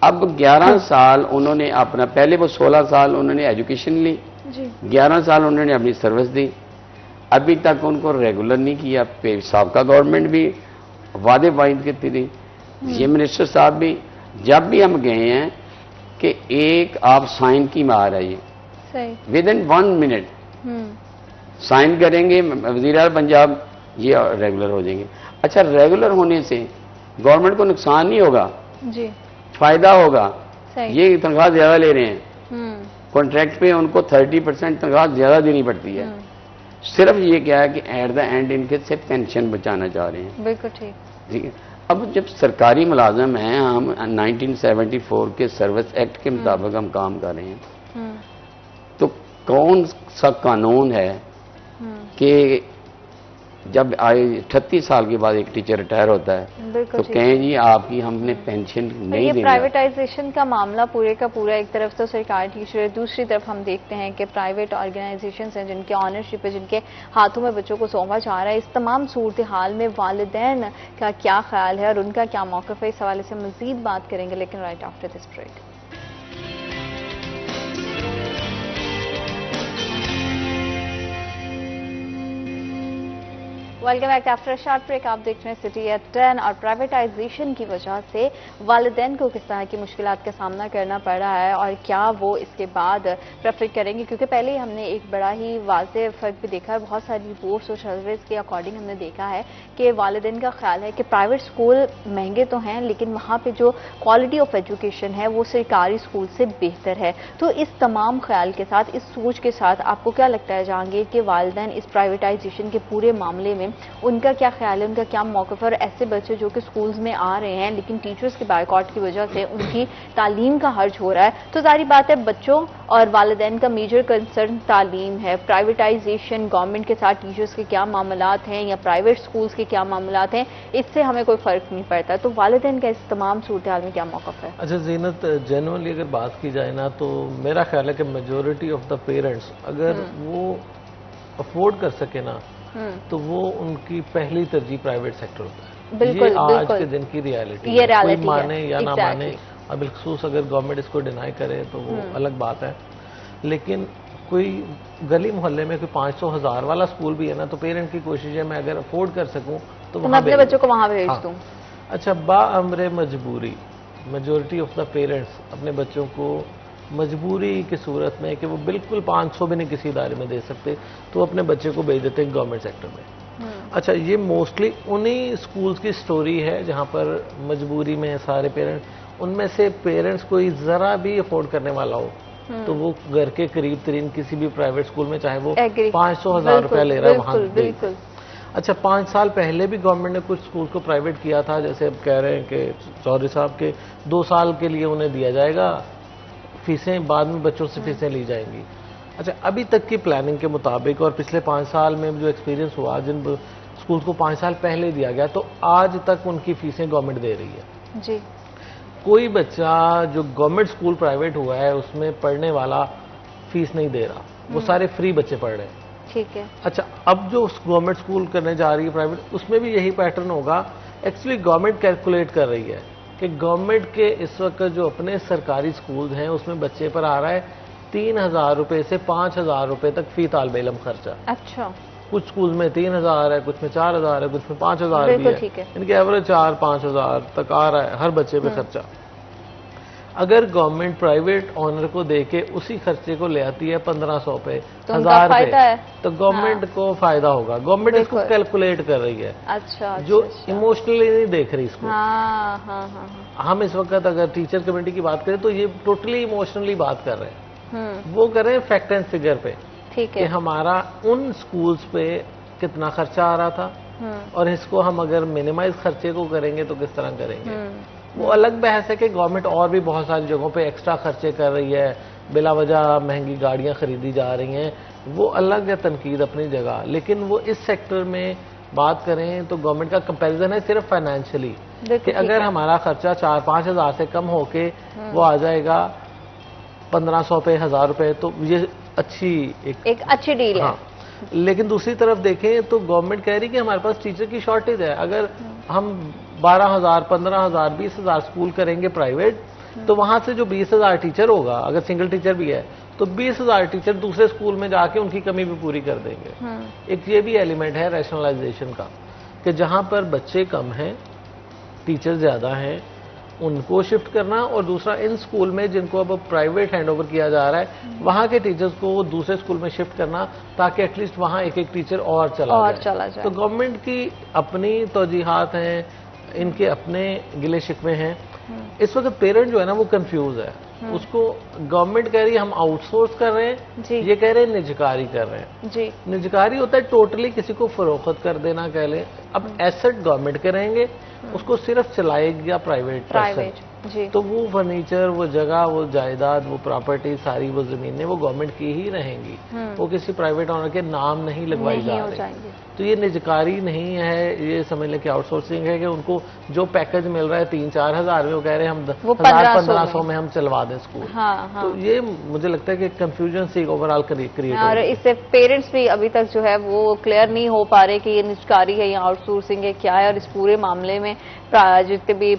अब 11 साल उन्होंने अपना, पहले वो 16 साल उन्होंने एजुकेशन ली, 11 साल उन्होंने अपनी सर्विस दी, अभी तक उनको रेगुलर नहीं किया। साबका गवर्नमेंट भी वादे वाइद करती थी, ये मिनिस्टर साहब भी। जब भी हम गए हैं कि एक आप साइन की मार है, ये विद इन 1 मिनट साइन करेंगे। वज़ीर आला पंजाब ये रेगुलर हो जाएंगे। अच्छा, रेगुलर होने से गवर्नमेंट को नुकसान नहीं होगा, जी, फायदा होगा। सही। ये तनख्वाह ज्यादा ले रहे हैं, हम्म, कॉन्ट्रैक्ट पे उनको 30% तनख्वाह ज्यादा देनी पड़ती है। सिर्फ ये क्या है कि एट द एंड इनके से पेंशन बचाना चाह रहे हैं। बिल्कुल ठीक। ठीक है। अब जब सरकारी मुलाजम हैं, हम 1974 के सर्विस एक्ट के मुताबिक हम काम कर रहे हैं, हम्म, तो कौन सा कानून है कि जब 38 साल के बाद एक टीचर रिटायर होता है बिल्कुल तो ठीक। कहें जी आपकी हमने पेंशन और नहीं ये देंगे। प्राइवेटाइजेशन का मामला पूरे का पूरा, एक तरफ तो सरकार टीचर है, दूसरी तरफ हम देखते हैं कि प्राइवेट ऑर्गेनाइजेशंस हैं जिनके ऑनरशिप है, जिनके हाथों में बच्चों को सौंपा जा रहा है। इस तमाम सूरत हाल में वालिदैन का क्या ख्याल है और उनका क्या मौक़िफ़ है, इस हवाले से मजीद बात करेंगे, लेकिन right after this break. Welcome back after short break. आप देख रहे हैं सिटी एट 10। और प्राइवेटाइजेशन की वजह से वालिदैन को किस तरह की मुश्किलात का सामना करना पड़ रहा है और क्या वो इसके बाद प्रेफर करेंगे, क्योंकि पहले ही हमने एक बड़ा ही वाज़ेह फ़र्क भी देखा है। बहुत सारी रिपोर्ट्स और सर्वेज के अकॉर्डिंग हमने देखा है कि वालिदैन का ख्याल है कि प्राइवेट स्कूल महंगे तो हैं लेकिन वहाँ पर जो क्वालिटी ऑफ एजुकेशन है वो सरकारी स्कूल से बेहतर है। तो इस तमाम ख्याल के साथ, इस सोच के साथ आपको क्या लगता है जहांगीर कि वालिदैन इस प्राइवेटाइजेशन के पूरे मामले में उनका क्या ख्याल है, उनका क्या मौक़िफ़ है? और ऐसे बच्चे जो कि स्कूल्स में आ रहे हैं लेकिन टीचर्स के बायकॉट की वजह से उनकी तालीम का हर्ज हो रहा है, तो जारी बात है बच्चों और वालिदैन का मेजर कंसर्न तालीम है। प्राइवेटाइजेशन, गवर्नमेंट के साथ टीचर्स के क्या मामलात हैं या प्राइवेट स्कूल्स के क्या मामलात हैं, इससे हमें कोई फ़र्क नहीं पड़ता। तो वालिदैन का इस तमाम सूरत हाल में क्या मौक़िफ़ है? अच्छा ज़ीनत, जेन्युइनली अगर बात की जाए ना तो मेरा ख्याल है कि मेजॉरिटी ऑफ द पेरेंट्स अगर वो अफोर्ड कर सके ना तो वो उनकी पहली तरजीह प्राइवेट सेक्टर होता है। बिल्कुल, ये आज बिल्कुल। के दिन की रियलिटी ये है, कोई reality माने है। या ना Exactly। माने। अब बिलखसूस अगर गवर्नमेंट इसको डिनाई करे तो वो अलग बात है, लेकिन कोई गली मोहल्ले में कोई 500,000 वाला स्कूल भी है ना तो पेरेंट की कोशिश है मैं अगर अफोर्ड कर सकूं तो मैं वहाँ अपने बच्चों को वहां भेज दूं। अच्छा, बाअमरे मजबूरी मेजोरिटी ऑफ द पेरेंट्स अपने बच्चों को मजबूरी की सूरत में कि वो बिल्कुल 500 भी नहीं किसी इदारे में दे सकते तो अपने बच्चे को भेज देते हैं गवर्नमेंट सेक्टर में। अच्छा, ये मोस्टली उन्हीं स्कूल्स की स्टोरी है जहां पर मजबूरी में सारे पेरेंट्स, उनमें से पेरेंट्स कोई ज़रा भी अफोर्ड करने वाला हो तो वो घर के करीब तरीन किसी भी प्राइवेट स्कूल में चाहे वो 500,000 रुपया ले रहा है वहां बिल्कुल। अच्छा, 5 साल पहले भी गवर्नमेंट ने कुछ स्कूल को प्राइवेट किया था, जैसे अब कह रहे हैं कि चौधरी साहब के 2 साल के लिए उन्हें दिया जाएगा, फीसें बाद में बच्चों से फीसें ली जाएंगी। अच्छा, अभी तक की प्लानिंग के मुताबिक और पिछले 5 साल में जो एक्सपीरियंस हुआ, जिन स्कूल को 5 साल पहले दिया गया तो आज तक उनकी फीसें गवर्नमेंट दे रही है जी। कोई बच्चा जो गवर्नमेंट स्कूल प्राइवेट हुआ है उसमें पढ़ने वाला फीस नहीं दे रहा, वो सारे फ्री बच्चे पढ़ रहे हैं। ठीक है। अच्छा, अब जो गवर्नमेंट स्कूल करने जा रही है प्राइवेट, उसमें भी यही पैटर्न होगा। एक्चुअली गवर्नमेंट कैलकुलेट कर रही है कि गवर्नमेंट के इस वक्त जो अपने सरकारी स्कूल हैं उसमें बच्चे पर आ रहा है 3,000 रुपए से 5,000 रुपए तक फी तालिब इल्म खर्चा। अच्छा। कुछ स्कूल में 3,000 है, कुछ में 4,000 है, कुछ में 5,000 भी बिल्कुल है। ठीक है। इनके एवरेज 4-5,000 तक आ रहा है हर बच्चे पे खर्चा। अगर गवर्नमेंट प्राइवेट ऑनर को देके उसी खर्चे को ले आती है 1,500 पे, तो 1,000 फायदा पे, है। तो गवर्नमेंट को फायदा होगा। गवर्नमेंट इसको बिल्कुल। कैलकुलेट कर रही है, अच्छा। जो अच्छा। इमोशनली नहीं देख रही इसको। हाँ हाँ हाँ। हम इस वक्त अगर टीचर कमेटी की बात करें तो ये टोटली इमोशनली बात कर रहे हैं। वो कर रहे हैं फैक्ट एंड फिगर पे ठीक कि है। हमारा उन स्कूल्स पे कितना खर्चा आ रहा था और इसको हम अगर मिनिमाइज खर्चे को करेंगे तो किस तरह करेंगे। वो अलग बहस है कि गवर्नमेंट और भी बहुत सारी जगहों पे एक्स्ट्रा खर्चे कर रही है, बिला वजह महंगी गाड़ियां खरीदी जा रही हैं, वो अलग है तनकीद अपनी जगह। लेकिन वो इस सेक्टर में बात करें तो गवर्नमेंट का कंपैरिजन है सिर्फ फाइनेंशियली कि अगर हमारा खर्चा 4-5 हज़ार से कम होके वो आ जाएगा 1,500 पे 1,000 रुपए, तो ये अच्छी एक अच्छी डील है। हाँ। लेकिन दूसरी तरफ देखें तो गवर्नमेंट कह रही है कि हमारे पास टीचर की शॉर्टेज है। अगर हम 12,000, 15,000, 20,000 स्कूल करेंगे प्राइवेट तो वहां से जो 20,000 टीचर होगा, अगर सिंगल टीचर भी है तो 20,000 टीचर दूसरे स्कूल में जाके उनकी कमी भी पूरी कर देंगे। एक ये भी एलिमेंट है रैशनलाइजेशन का कि जहां पर बच्चे कम हैं, टीचर ज्यादा हैं, उनको शिफ्ट करना, और दूसरा इन स्कूल में जिनको अब प्राइवेट हैंडओवर किया जा रहा है वहां के टीचर्स को दूसरे स्कूल में शिफ्ट करना, ताकि एटलीस्ट वहां एक टीचर और चला जाए। तो गवर्नमेंट की अपनी तौजीहात हैं, इनके अपने गिले शिकवे हैं। इस वक्त पेरेंट जो है ना वो कंफ्यूज है। उसको गवर्नमेंट कह रही है हम आउटसोर्स कर रहे हैं, ये कह रहे हैं निजकारी कर रहे हैं। जी। निजकारी होता है टोटली किसी को फरोख्त कर देना कह लें। अब एसेट गवर्नमेंट के रहेंगे, उसको सिर्फ चलाएगा प्राइवेट। जी। तो वो फर्नीचर, वो जगह, वो जायदाद, वो प्रॉपर्टी, सारी वो जमीनें वो गवर्नमेंट की ही रहेंगी, वो किसी प्राइवेट ऑनर के नाम नहीं लगवाई जा रही। तो ये निजकारी नहीं है, ये समझ लें कि आउटसोर्सिंग है कि उनको जो पैकेज मिल रहा है 3-4 हज़ार में, वो कह रहे हैं हम 1000-1500 में हम चलवा दें स्कूल। तो ये मुझे लगता है कि कंफ्यूजन से ओवरऑल क्रिएट और इससे पेरेंट्स भी अभी तक जो है वो क्लियर नहीं हो पा रहे कि ये निजकारी है या आउटसोर्सिंग है, क्या है। और इस पूरे मामले में जितने भी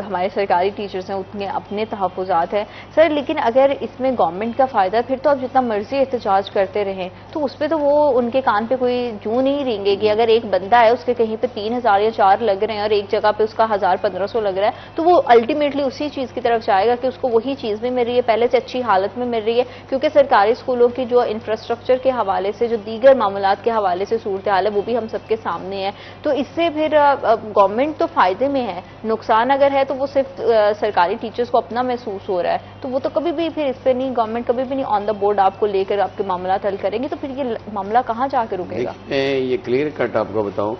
हमारे सरकारी टीचर्स हैं उतने अपने तहफ़्फ़ुज़ात हैं सर। लेकिन अगर इसमें गवर्नमेंट का फ़ायदा, फिर तो आप जितना मर्जी एहतजाज करते रहें तो उस पर तो वो उनके कान पे कोई जूं नहीं रेंगेगी। अगर एक बंदा है उसके कहीं पे 3000 या 4 लग रहे हैं और एक जगह पे उसका 1000-1500 लग रहा है, तो वो अल्टीमेटली उसी चीज़ की तरफ जाएगा कि उसको वही चीज़ भी मिल रही है, पहले से अच्छी हालत में मिल रही है। क्योंकि सरकारी स्कूलों की जो इंफ्रास्ट्रक्चर के हवाले से, जो दीगर मामलात के हवाले से सूरत हाल है, वो भी हम सबके सामने है। तो इससे फिर गवर्नमेंट तो फायदे में है, नुकसान अगर है तो वो सिर्फ सरकारी टीचर्स को अपना महसूस हो रहा है। तो वो तो कभी भी फिर इस पे नहीं, गवर्नमेंट कभी भी नहीं ऑन द बोर्ड आपको लेकर आपके मामला हल करेंगे, तो फिर ये मामला कहाँ जाकर रुकेगा? ये क्लियर कट आपको बताऊं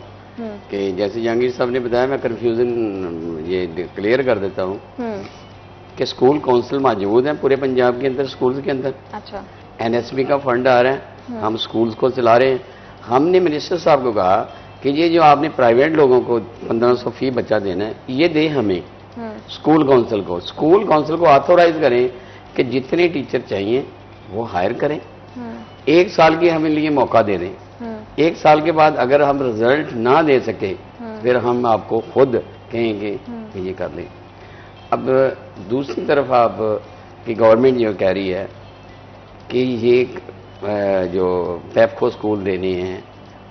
कि जैसे जहांगीर साहब ने बताया, मैं कंफ्यूजन ये क्लियर कर देता हूँ कि स्कूल काउंसिल मौजूद है पूरे पंजाब के अंदर, स्कूल के अंदर। अच्छा। NSB का फंड आ रहा है, हम स्कूल्स को चला रहे हैं। हमने मिनिस्टर साहब को कहा कि ये जो आपने प्राइवेट लोगों को 1500 फी बच्चा देना है, ये दे हमें स्कूल काउंसिल को। स्कूल काउंसिल को ऑथोराइज करें कि जितने टीचर चाहिए वो हायर करें। 1 साल की हमें लिए मौका दे दें। 1 साल के बाद अगर हम रिजल्ट ना दे सके फिर हम आपको खुद कहेंगे कि ये कर लें। अब दूसरी तरफ आप की गवर्नमेंट जो कह रही है कि ये जो पेप्को स्कूल देने हैं,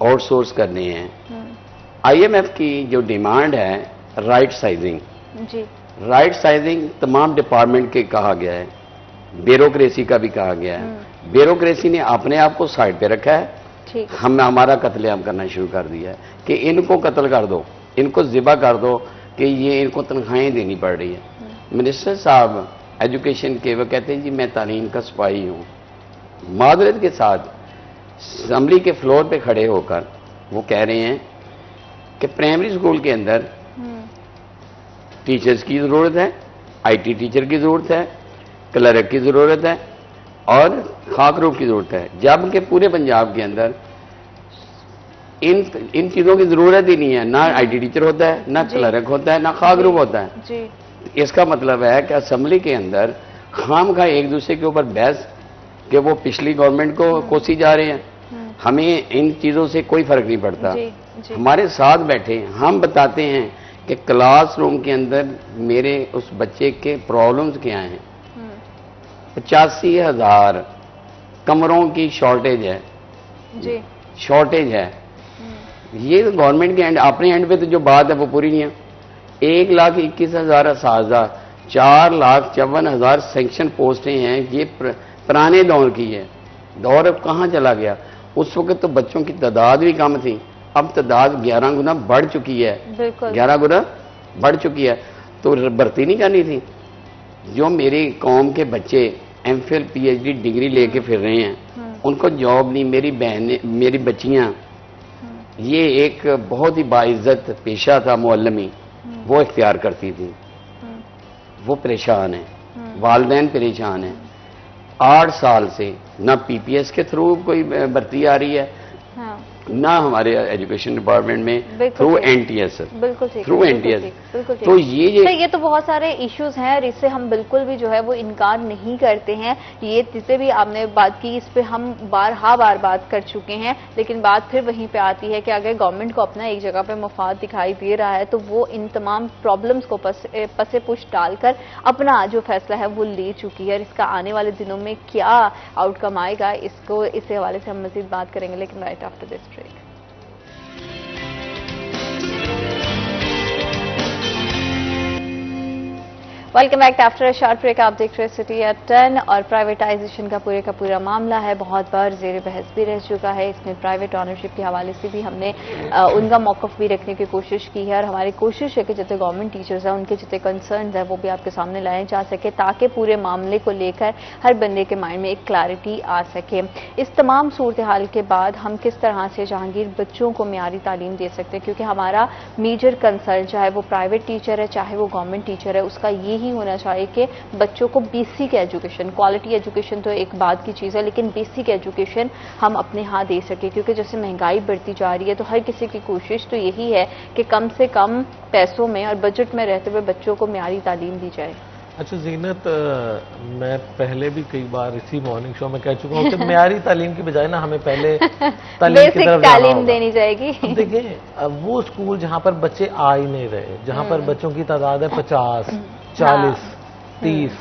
आउटसोर्स करने हैं, IMF की जो डिमांड है राइट साइजिंग, राइट साइजिंग तमाम डिपार्टमेंट के कहा गया है, ब्यूरोक्रेसी का भी कहा गया है। ब्यूरोक्रेसी ने अपने आप को साइड पे रखा है, हमने हमारा कत्लेआम करना शुरू कर दिया है कि इनको कत्ल कर दो, इनको ज़िबा कर दो, कि ये इनको तनख्वाहें देनी पड़ रही है। मिनिस्टर साहब एजुकेशन के वो कहते हैं जी मैं तालीम का सिपाही हूँ। मादरत के साथ असम्बली के फ्लोर पे खड़े होकर वो कह रहे हैं कि प्राइमरी स्कूल के अंदर टीचर्स की ज़रूरत है, IT टीचर की ज़रूरत है, क्लर्क की ज़रूरत है और खाकरूफ की ज़रूरत है, जबकि पूरे पंजाब के अंदर इन चीज़ों की ज़रूरत ही नहीं है। ना IT टीचर होता है, ना क्लर्क होता है, ना खाकरूफ होता है जी। इसका मतलब है कि असम्बली के अंदर खामखा एक दूसरे के ऊपर बहस कि वो पिछली गवर्नमेंट को कोसी जा रहे हैं, हमें इन चीज़ों से कोई फर्क नहीं पड़ता। हमारे साथ बैठे हम बताते हैं कि क्लासरूम के अंदर मेरे उस बच्चे के प्रॉब्लम्स क्या हैं। 85,000 कमरों की शॉर्टेज है जी, शॉर्टेज है। ये गवर्नमेंट के एंड, अपने एंड पे तो जो बात है वो पूरी नहीं है। 1,21,000 असातिज़ा, 4,54,000 सेक्शन पोस्टें हैं। ये पुराने दौर की है, दौर अब कहाँ चला गया। उस वक्त तो बच्चों की तादाद भी कम थी, अब तादाद 11 गुना बढ़ चुकी है, 11 गुना बढ़ चुकी है। तो भर्ती नहीं करनी थी। जो मेरी कौम के बच्चे MPhil PhD डिग्री लेके फिर रहे हैं, उनको जॉब नहीं। मेरी बहनें, मेरी बच्चियां, ये एक बहुत ही बाइज्जत पेशा था मुअल्लमी, वो इख्तियार करती थी, वो परेशान है, वालिदैन परेशान है। 8 साल से ना PPS के थ्रू कोई भर्ती आ रही है, ना हमारे एजुकेशन डिपार्टमेंट में थ्रू NTS, थ्रू NTS। तो ये तो बहुत सारे इश्यूज हैं और इससे हम बिल्कुल भी जो है वो इनकार नहीं करते हैं। ये जिसे भी आपने बात की इस पे हम बार बात कर चुके हैं, लेकिन बात फिर वहीं पे आती है कि अगर गवर्नमेंट को अपना एक जगह पे मफाद दिखाई दे रहा है तो वो इन तमाम प्रॉब्लम्स को पसे पुश डालकर अपना जो फैसला है वो ले चुकी है। और इसका आने वाले दिनों में क्या आउटकम आएगा, इसको इस हवाले से हम मजीद बात करेंगे, लेकिन right after this break. Welcome back after a short break. आप देख रहे हैं सिटी एट 10 और प्राइवेटाइजेशन का पूरा मामला है बहुत बार जेर बहस भी रह चुका है। इसमें प्राइवेट ऑनरशिप के हवाले से भी हमने उनका मौकफ भी रखने की कोशिश की है और हमारी कोशिश है कि जितने गवर्नमेंट टीचर्स हैं उनके जितने कंसर्न हैं वो भी आपके सामने लाए जा सके ताकि पूरे मामले को लेकर हर बंदे के माइंड में एक क्लैरिटी आ सके। इस तमाम सूरत हाल के बाद हम किस तरह से जहांगीर बच्चों को मियारी तालीम दे सकते हैं, क्योंकि हमारा मेजर कंसर्न चाहे वो प्राइवेट टीचर है चाहे वो गवर्नमेंट टीचर है उसका ही होना चाहिए कि बच्चों को बेसिक एजुकेशन, क्वालिटी एजुकेशन तो एक बात की चीज़ है लेकिन बेसिक एजुकेशन हम अपने यहाँ दे सके। क्योंकि जैसे महंगाई बढ़ती जा रही है तो हर किसी की कोशिश तो यही है कि कम से कम पैसों में और बजट में रहते हुए बच्चों को मियारी तालीम दी जाए। अच्छा जीनत, मैं पहले भी कई बार इसी मॉर्निंग शो में कह चुका हूँ कि मियारी तालीम की बजाय ना हमें पहले तालीम की तरफ तालीम देनी जाएगी। देखिए, वो स्कूल जहाँ पर बच्चे आ ही नहीं रहे, जहाँ पर बच्चों की तादाद है 50, 40, 30,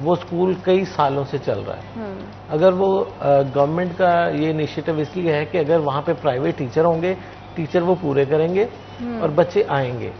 वो स्कूल कई सालों से चल रहा है। अगर वो गवर्नमेंट का ये इनिशिएटिव इसलिए है कि अगर वहाँ पे प्राइवेट टीचर होंगे, टीचर वो पूरे करेंगे और बच्चे आएंगे।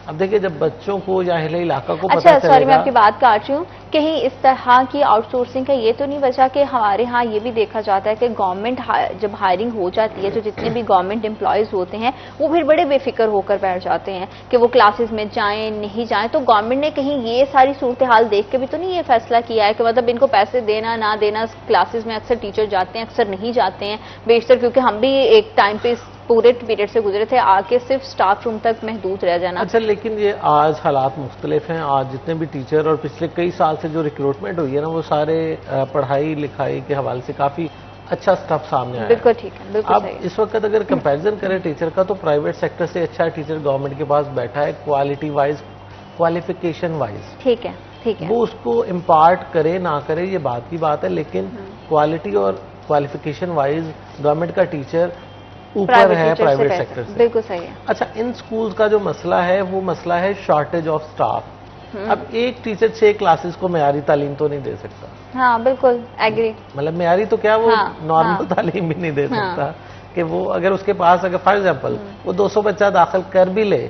अब देखिए, जब बच्चों को या अहले इलाका को पता चलेगा। सॉरी मैं आपकी बात काट रही हूँ, कहीं इस तरह की आउटसोर्सिंग का ये तो नहीं वजह कि हमारे यहाँ ये भी देखा जाता है कि गवर्नमेंट जब हायरिंग हो जाती है तो जितने भी गवर्नमेंट एम्प्लॉयज होते हैं वो फिर बड़े बेफिक्र होकर बैठ जाते हैं कि वो क्लासेस में जाएं नहीं जाएं। तो गवर्नमेंट ने कहीं ये सारी सूरत हाल देख के भी तो नहीं ये फैसला किया है कि मतलब इनको पैसे देना ना देना, क्लासेस में अक्सर टीचर जाते हैं अक्सर नहीं जाते हैं बेशतर, क्योंकि हम भी एक टाइम पे पूरे पीरियड से गुजरे थे, आके सिर्फ स्टाफ रूम तक महदूद रह जाना। अच्छा, लेकिन ये आज हालात मुख्तलिफ हैं। आज जितने भी टीचर और पिछले कई साल से जो रिक्रूटमेंट हुई है ना, वो सारे पढ़ाई लिखाई के हवाले से काफी अच्छा स्टफ सामने आया। बिल्कुल ठीक है, बिल्कुल अब सही। इस वक्त अगर कंपैरिजन करें टीचर का, तो प्राइवेट सेक्टर से अच्छा टीचर गवर्नमेंट के पास बैठा है, क्वालिटी वाइज, क्वालिफिकेशन वाइज। ठीक है, ठीक है। वो उसको इम्पार्ट करे ना करे ये बात की बात है, लेकिन क्वालिटी और क्वालिफिकेशन वाइज गवर्नमेंट का टीचर ऊपर है प्राइवेट सेक्टर से। बिल्कुल सही है। अच्छा, इन स्कूल्स का जो मसला है वो मसला है शॉर्टेज ऑफ स्टाफ। अब एक टीचर 6 क्लासेस को मेयारी तालीम तो नहीं दे सकता। हाँ बिल्कुल एग्री। मतलब मेयारी तो क्या, वो नॉर्मल हाँ। तालीम भी नहीं दे सकता कि वो अगर उसके पास अगर फॉर एग्जाम्पल वो 200 बच्चा दाखिल कर भी ले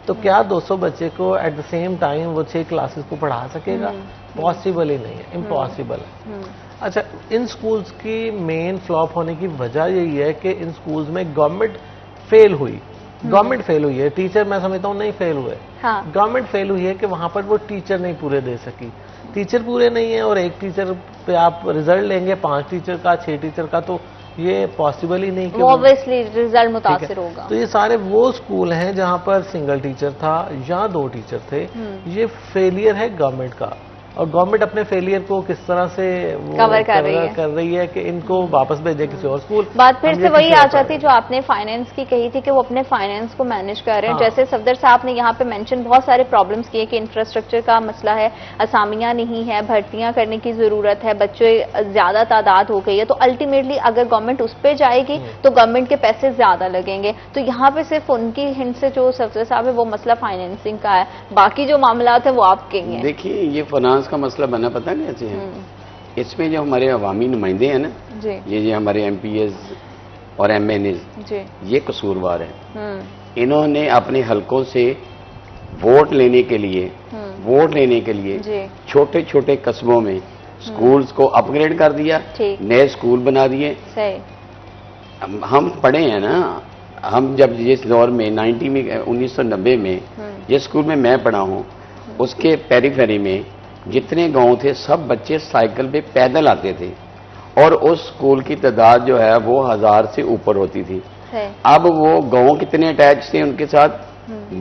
तो क्या 200 बच्चे को एट द सेम टाइम वो 6 क्लासेस को पढ़ा सकेगा? पॉसिबल ही नहीं है, इम्पॉसिबल है। अच्छा, इन स्कूल्स की मेन फ्लॉप होने की वजह यही है कि इन स्कूल्स में गवर्नमेंट फेल हुई। गवर्नमेंट फेल हुई है, टीचर मैं समझता हूँ नहीं फेल हुए। गवर्नमेंट फेल हुई है कि वहां पर वो टीचर नहीं पूरे दे सकी। टीचर पूरे नहीं है और एक टीचर पे आप रिजल्ट लेंगे 5 टीचर का, 6 टीचर का, तो ये पॉसिबल ही नहीं कि ऑब्वियसली रिजल्ट मुतासिर होगा। तो ये सारे वो स्कूल हैं जहां पर सिंगल टीचर था या 2 टीचर थे। ये फेलियर है गवर्नमेंट का, और गवर्नमेंट अपने फेलियर को किस तरह से कवर कर रही है कि इनको वापस भेजे किसी और स्कूल। बात फिर से वही आ जाती जो आपने फाइनेंस की कही थी कि वो अपने फाइनेंस को मैनेज कर रहे हैं। जैसे सफदर साहब ने यहाँ पे मेंशन बहुत सारे प्रॉब्लम्स किए कि इंफ्रास्ट्रक्चर का मसला है, असामियां नहीं है, भर्तियां करने की जरूरत है, बच्चे ज्यादा तादाद हो गई है। तो अल्टीमेटली अगर गवर्नमेंट उस पर जाएगी तो गवर्नमेंट के पैसे ज्यादा लगेंगे। तो यहाँ पे सिर्फ उनकी हिंट से जो सफदर साहब है वो मसला फाइनेंसिंग का है, बाकी जो मामला है वो आप कहेंगे। देखिए, ये फाइनेंस का मसला बना पता कैसे है। इसमें जो हमारे अवामी नुमाइंदे हैं ना, ये हमारे एमपीएस और एमएनएस, ये कसूरवार है। इन्होंने अपने हलकों से वोट लेने के लिए छोटे छोटे कस्बों में स्कूल्स को अपग्रेड कर दिया, नए स्कूल बना दिए। हम पढ़े हैं ना, हम जब जिस दौर में 1990 में जिस स्कूल में मैं पढ़ा हूँ उसके पेरीफेरी में जितने गांव थे सब बच्चे साइकिल पे पैदल आते थे और उस स्कूल की तादाद जो है वो 1000 से ऊपर होती थी। अब वो गांव कितने अटैच थे उनके साथ?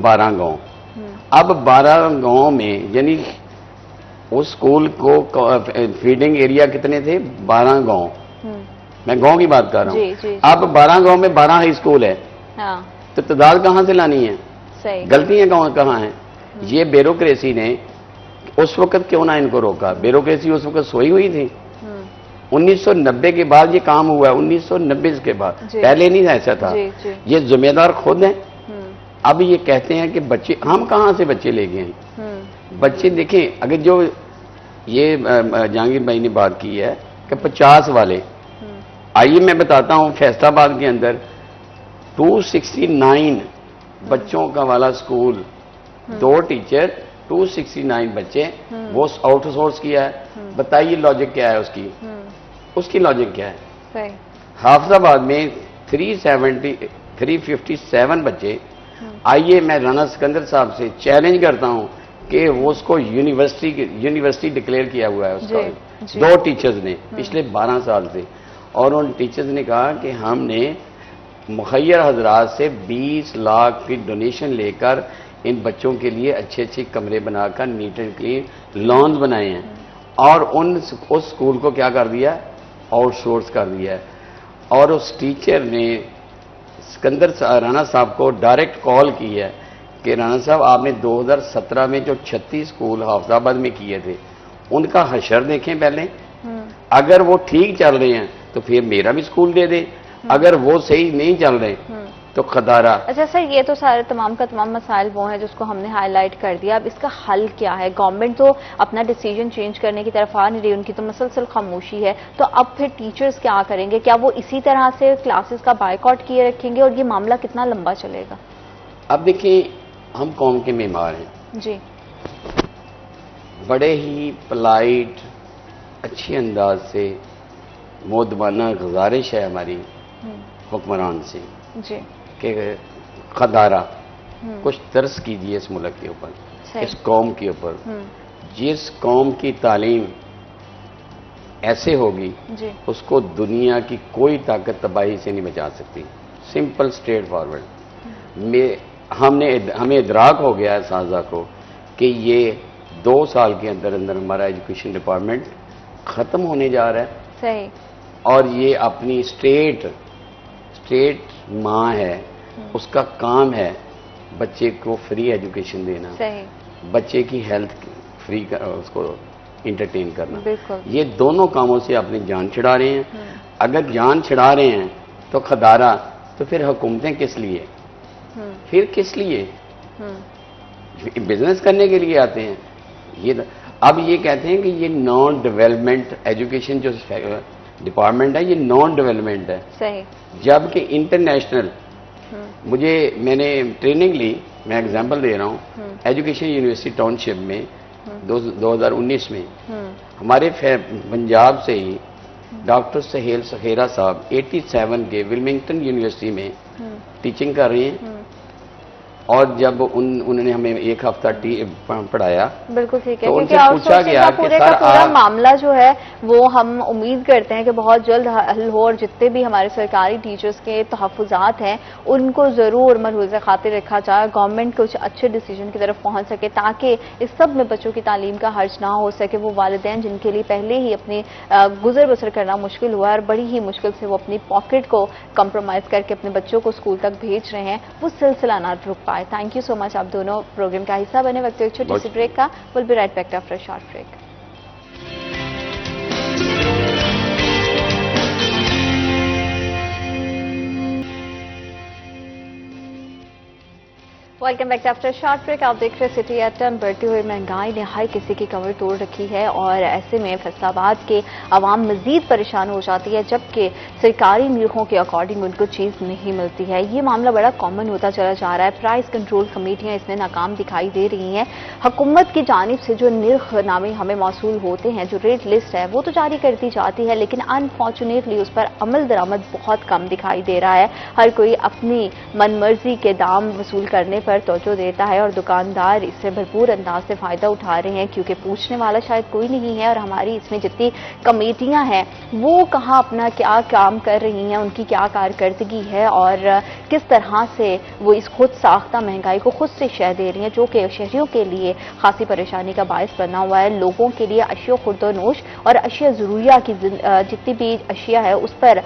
12 गांव। अब 12 गांव में यानी उस स्कूल को फीडिंग एरिया कितने थे? 12 गांव। मैं गांव की बात कर रहा हूँ। अब 12 गांव में 12 हाई स्कूल है। तो तादाद कहाँ से लानी है? गलतियां कहाँ हैं? ये ब्यूरोक्रेसी ने उस वक्त क्यों ना इनको रोका? ब्यूरोक्रेसी उस वक्त सोई हुई थी। 1990 के बाद ये काम हुआ है, 1990 के बाद, पहले नहीं ऐसा था। ये जिम्मेदार खुद हैं। अब ये कहते हैं कि बच्चे, हम कहाँ से बच्चे ले गए हैं? बच्चे देखें, अगर जो ये जहांगीर भाई ने बात की है कि 50 वाले, आइए मैं बताता हूँ फैसलाबाद के अंदर 269 बच्चों का वाला स्कूल, 2 टीचर 269 बच्चे वो आउटसोर्स किया है। बताइए लॉजिक क्या है उसकी, उसकी लॉजिक क्या है? सही। हाफिजाबाद में 357 बच्चे, आइए मैं राना सिकंदर साहब से चैलेंज करता हूं कि वो उसको यूनिवर्सिटी डिक्लेयर किया हुआ है उसका। जी। 2 टीचर्स ने पिछले 12 साल से, और उन टीचर्स ने कहा कि हमने मुखैर हजरात से 20 लाख की डोनेशन लेकर इन बच्चों के लिए अच्छे अच्छे कमरे बनाकर नीट एंड क्लीन लॉन्स बनाए हैं, और उस स्कूल को क्या कर दिया, आउटसोर्स कर दिया है। और उस टीचर ने सिकंदर राना साहब को डायरेक्ट कॉल की है कि राना साहब आपने 2017 में जो 36 स्कूल हाफिजाबाद में किए थे उनका हशर देखें पहले, अगर वो ठीक चल रहे हैं तो फिर मेरा भी स्कूल दे दे, अगर वो सही नहीं चल रहे तो खदारा। अच्छा सर, ये तो सारे तमाम का तमाम मसाइल वो हैं जिसको हमने हाईलाइट कर दिया। अब इसका हल क्या है? गवर्नमेंट तो अपना डिसीजन चेंज करने की तरफ आ नहीं रही, उनकी तो मसलसल खामोशी है। तो अब फिर टीचर्स क्या करेंगे? क्या वो इसी तरह से क्लासेस का बायकॉट किए रखेंगे और ये मामला कितना लंबा चलेगा? अब देखिए, हम कौम के मेहमान हैं जी, बड़े ही पोलाइट अच्छे अंदाज से मोदबाना गुजारिश है हमारी हुक्मरान से जी, कि खदारा कुछ तरस कीजिए इस मुल्क के ऊपर, इस कौम के ऊपर। जिस कौम की तालीम ऐसे होगी जी, उसको दुनिया की कोई ताकत तबाही से नहीं बचा सकती। Simple straight forward. हमें इदराक हो गया है साजा को कि ये 2 साल के अंदर अंदर हमारा एजुकेशन डिपार्टमेंट खत्म होने जा रहा है। सही। और ये अपनी स्टेट माँ है, उसका काम है बच्चे को फ्री एजुकेशन देना, सही। बच्चे की हेल्थ फ्री उसको इंटरटेन करना। बिल्कुल। ये दोनों कामों से अपनी जान छिड़ा रहे हैं। अगर जान छिड़ा रहे हैं तो खदारा, तो फिर हुकूमतें किस लिए? फिर किस लिए? बिजनेस करने के लिए आते हैं। अब ये कहते हैं कि ये नॉन डेवलपमेंट एजुकेशन जो डिपार्टमेंट है ये नॉन डेवलपमेंट है। सही। जबकि इंटरनेशनल, मैंने ट्रेनिंग ली, मैं एग्जांपल दे रहा हूँ, एजुकेशन यूनिवर्सिटी टाउनशिप में 2019 में हमारे पंजाब से ही डॉक्टर सहेल सखेरा साहब 87 के विल्मिंगटन यूनिवर्सिटी में टीचिंग कर रहे हैं। और जब उन्होंने हमें 1 हफ्ता पढ़ाया, बिल्कुल ठीक है, तो क्योंकि उनसे पूछा गया कि पूरे सर का पूरा मामला जो है वो हम उम्मीद करते हैं कि बहुत जल्द हल हो, और जितने भी हमारे सरकारी टीचर्स के तहफ़्फ़ुज़ात हैं उनको जरूर मलहूज़ खातिर रखा जाए, गवर्नमेंट कुछ अच्छे डिसीजन की तरफ पहुंच सके ताकि इस सब में बच्चों की तालीम का हर्ज ना हो सके। वो वालिदैन जिनके लिए पहले ही अपनी गुजर बसर करना मुश्किल हुआ है और बड़ी ही मुश्किल से वो अपनी पॉकेट को कंप्रोमाइज करके अपने बच्चों को स्कूल तक भेज रहे हैं, वो सिलसिला ना रुक पाए। थैंक यू सो मच, आप दोनों प्रोग्राम का हिस्सा बने। वक्त एक छोटी सी ब्रेक का, will be right back after a short break. Welcome back after short break. आप देख रहे सिटी एट 10। बढ़ती हुई महंगाई ने हर किसी की कमर तोड़ रखी है और ऐसे में फैसलाबाद के आवाम मजीद परेशान हो जाती है जबकि सरकारी निरखों के अकॉर्डिंग उनको चीज नहीं मिलती है। ये मामला बड़ा कॉमन होता चला जा रहा है। प्राइस कंट्रोल कमेटियां इसमें नाकाम दिखाई दे रही हैं। हुकूमत की जानिब से जो निर्खनामे हमें मौसूल होते हैं, जो रेट लिस्ट है वो तो जारी करती जाती है, लेकिन अनफॉर्चुनेटली उस पर अमल दरामद बहुत कम दिखाई दे रहा है। हर कोई अपनी मनमर्जी के दाम वसूल करने पर तवज्जो देता है और दुकानदार इससे भरपूर अंदाज से फायदा उठा रहे हैं क्योंकि पूछने वाला शायद कोई नहीं है। और हमारी इसमें जितनी कमेटियां हैं वो कहाँ अपना क्या काम कर रही हैं, उनकी क्या कारकर्दगी है और किस तरह से वो इस खुद साख्ता महंगाई को खुद से शह दे रही हैं, जो कि शहरियों के लिए खासी परेशानी का बायस बना हुआ है। लोगों के लिए अशिया खुर्दोनोश और अशिया ज़रूरिया की जितनी भी अशिया है उस पर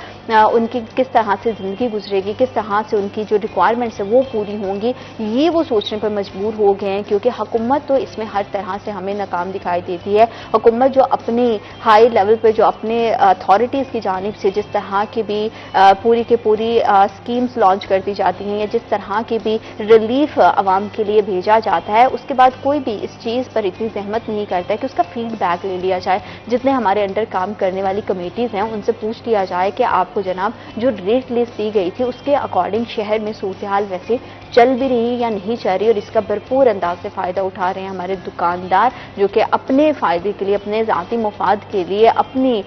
उनकी किस तरह से जिंदगी गुजरेगी, किस तरह से उनकी जो रिक्वायरमेंट्स है वो पूरी होंगी, ये वो सोचने पर मजबूर हो गए हैं क्योंकि हुकूमत तो इसमें हर तरह से हमें नाकाम दिखाई देती है। हुकूमत जो अपनी हाई लेवल पर जो अपने अथॉरिटीज़ की जानिब से जिस तरह की भी पूरी के पूरी स्कीम्स लॉन्च करती जाती हैं या जिस तरह की भी रिलीफ आवाम के लिए भेजा जाता है, उसके बाद कोई भी इस चीज़ पर इतनी जहमत नहीं करता है कि उसका फीडबैक ले लिया जाए। जितने हमारे अंडर काम करने वाली कमेटीज़ हैं उनसे पूछ लिया जाए कि आपको जनाब जो रेट लिस्ट दी गई थी उसके अकॉर्डिंग शहर में सूरत हाल वैसे चल भी रही है या नहीं चल रही, और इसका भरपूर अंदाज से फ़ायदा उठा रहे हैं हमारे दुकानदार, जो कि अपने फ़ायदे के लिए, अपने ज़ाती मुफाद के लिए, अपनी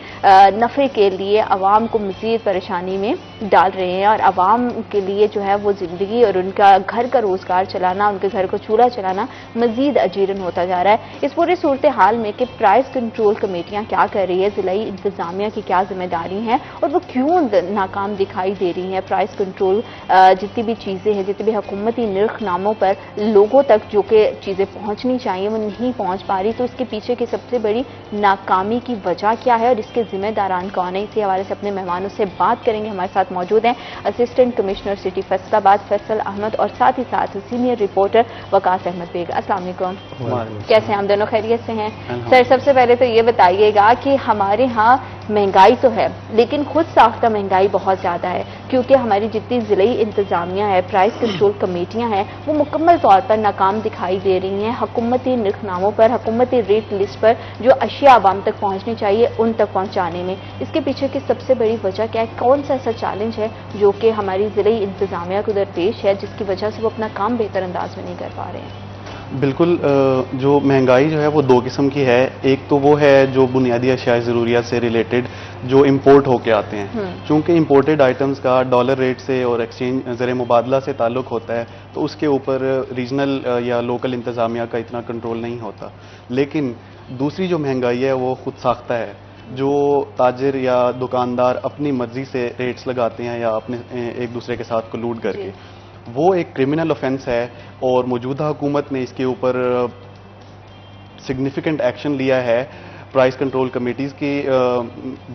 नफ़े के लिए आवाम को मज़ीद परेशानी में डाल रहे हैं, और आवाम के लिए जो है वो ज़िंदगी और उनका घर का रोज़गार चलाना, उनके घर को चूल्हा चलाना मज़ीद अजीरन होता जा रहा है। इस पूरी सूरत हाल में कि प्राइस कंट्रोल कमेटियाँ क्या कर रही है, ज़िलाई इंतज़ामिया की क्या जिम्मेदारी हैं और वो क्यों नाकाम दिखाई दे रही हैं। प्राइस कंट्रोल जितनी भी चीज़ें हैं, जितनी भी हुकूमती निर्खनामों पर लोगों तक जो कि चीज़ें पहुँचनी चाहिए वो नहीं पहुँच पा रही, तो इसके पीछे की सबसे बड़ी नाकामी की वजह क्या है और इसके जिम्मेदारान कौन है, इसी हवाले से अपने मेहमानों से बात करेंगे। हमारे साथ मौजूद हैं assistant commissioner city Faisalabad Faisal Ahmed और साथ ही साथ सीनियर रिपोर्टर वकास अहमद बेग। अस्सलाम वालेकुम, कैसे हैं हम दोनों? खैरियत से हैं सर? सबसे पहले तो ये बताइएगा कि हमारे यहाँ महंगाई तो है लेकिन खुद साख्ता महंगाई बहुत ज़्यादा है, क्योंकि हमारी जितनी ज़िलाई इंतज़ामिया है, प्राइस कंट्रोल कमेटियाँ हैं, वो मुकम्मल तौर पर नाकाम दिखाई दे रही हैं हुकूमती निर्खनामों पर, हुकूमती रेट लिस्ट पर जो अशिया आवाम तक पहुँचनी चाहिए उन तक पहुँचाने में। इसके पीछे की सबसे बड़ी वजह क्या है? कौन सा ऐसा चैलेंज है जो कि हमारी ज़िलाई इंतज़ामिया को दरपेश है, जिसकी वजह से वो अपना काम बेहतर अंदाज में नहीं कर पा रहे हैं? बिल्कुल, जो महंगाई जो है वो दो किस्म की है। एक तो वो है जो बुनियादी अशिया ज़रूरियात से रिलेटेड जो इंपोर्ट होके आते हैं। चूंकि इंपोर्टेड आइटम्स का डॉलर रेट से और एक्सचेंज ज़र मुबादला से ताल्लुक़ होता है, तो उसके ऊपर रीजनल या लोकल इंतज़ामिया का इतना कंट्रोल नहीं होता। लेकिन दूसरी जो महंगाई है वो खुद साख्ता है, जो ताजिर या दुकानदार अपनी मर्जी से रेट्स लगाते हैं या अपने एक दूसरे के साथ कोलूड करके, वो एक क्रिमिनल ऑफेंस है और मौजूदा हुकूमत ने इसके ऊपर सिग्निफिकेंट एक्शन लिया है। प्राइस कंट्रोल कमेटीज़ की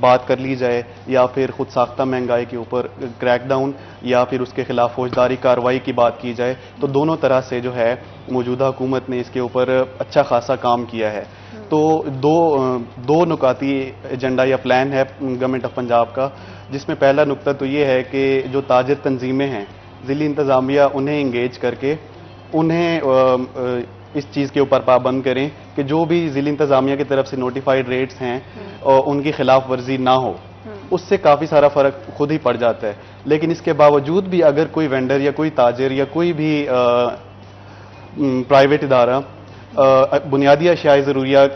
बात कर ली जाए या फिर खुद साख्ता महंगाई के ऊपर क्रैकडाउन या फिर उसके खिलाफ फौजदारी कार्रवाई की बात की जाए, तो दोनों तरह से जो है मौजूदा हुकूमत ने इसके ऊपर अच्छा खासा काम किया है। तो दो नुकाती एजेंडा या प्लान है गवर्नमेंट ऑफ पंजाब का, जिसमें पहला नुकता तो ये है कि जो ताजिर तंजीमें हैं, ज़िली इंतज़ामिया उन्हें इंगेज करके उन्हें इस चीज़ के ऊपर पाबंद करें कि जो भी ज़िली इंतज़ामिया की तरफ से नोटिफाइड रेट्स हैं उनकी खिलाफ वर्जी ना हो। उससे काफ़ी सारा फ़र्क खुद ही पड़ जाता है। लेकिन इसके बावजूद भी अगर कोई वेंडर या कोई ताजिर या कोई भी प्राइवेट इदारा बुनियादी अशिया ज़रूरिया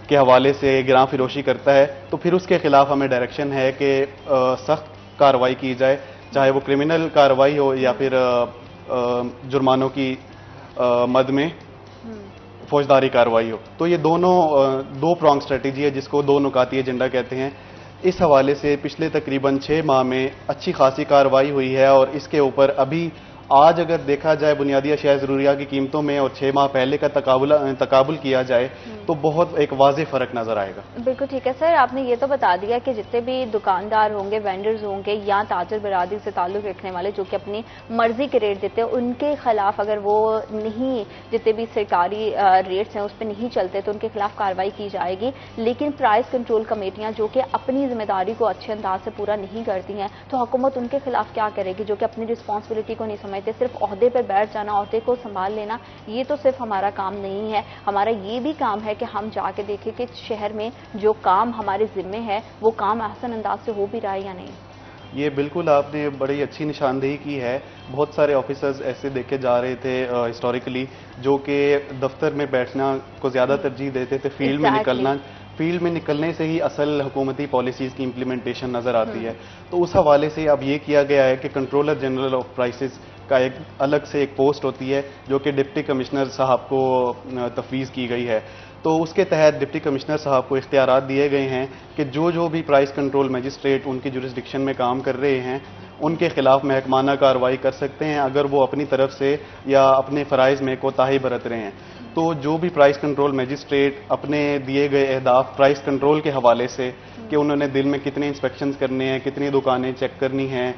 के हवाले से गिरां फिरोशी करता है, तो फिर उसके खिलाफ हमें डायरेक्शन है कि सख्त कार्रवाई की जाए, चाहे वो क्रिमिनल कार्रवाई हो या फिर जुर्मानों की मद में फौजदारी कार्रवाई हो। तो ये दोनों दो प्रॉन्ग स्ट्रेटेजी है जिसको दो नुकाती एजेंडा कहते हैं। इस हवाले से पिछले तकरीबन 6 माह में अच्छी खासी कार्रवाई हुई है और इसके ऊपर अभी आज अगर देखा जाए बुनियादी अशिया ज़रूरिया की कीमतों में और 6 माह पहले का तकाबुल किया जाए तो बहुत एक वाज़ेह फ़र्क नज़र आएगा। बिल्कुल ठीक है सर, आपने ये तो बता दिया कि जितने भी दुकानदार होंगे, वेंडर्स होंगे या ताजिर बरादरी से ताल्लुक़ रखने वाले जो कि अपनी मर्जी के रेट देते हैं, उनके खिलाफ अगर वो नहीं, जितने भी सरकारी रेट्स हैं उस पर नहीं चलते तो उनके खिलाफ कार्रवाई की जाएगी। लेकिन प्राइस कंट्रोल कमेटियाँ जो कि अपनी जिम्मेदारी को अच्छे अंदाज से पूरा नहीं करती हैं, तो हुकूमत उनके खिलाफ क्या करेगी? जो कि अपनी रिस्पॉन्सिबिलिटी को नहीं समझते, सिर्फ ओहदे पर बैठ जाना, ओहदे को संभाल लेना, ये तो सिर्फ हमारा काम नहीं है। हमारा ये भी काम है कि हम जाके देखें कि शहर में जो काम हमारे जिम्मे है वो काम आसान अंदाज से हो भी रहा है या नहीं। ये बिल्कुल आपने बड़ी अच्छी निशानदेही की है। बहुत सारे ऑफिसर्स ऐसे देखे जा रहे थे हिस्टोरिकली जो कि दफ्तर में बैठना को ज़्यादा तरजीह देते थे, फील्ड में निकलना, फील्ड में निकलने से ही असल हुकूमती पॉलिसीज़ की इम्प्लीमेंटेशन नज़र आती है। तो उस हवाले से अब ये किया गया है कि कंट्रोलर जनरल ऑफ प्राइसेस का एक अलग से एक पोस्ट होती है जो कि डिप्टी कमिश्नर साहब को तफवीज़ की गई है। तो उसके तहत डिप्टी कमिश्नर साहब को इख्तियारात दिए गए हैं कि जो भी प्राइस कंट्रोल मजिस्ट्रेट उनकी जुरिस्डिक्शन में काम कर रहे हैं उनके खिलाफ महकमाना कार्रवाई कर सकते हैं अगर वो अपनी तरफ से या अपने फ़राइज़ में कोताही बरत रहे हैं। तो जो भी प्राइस कंट्रोल मजिस्ट्रेट अपने दिए गए अहदाफ प्राइस कंट्रोल के हवाले से कि उन्होंने दिन में कितने इंस्पेक्शंस करने हैं, कितनी दुकानें चेक करनी हैं,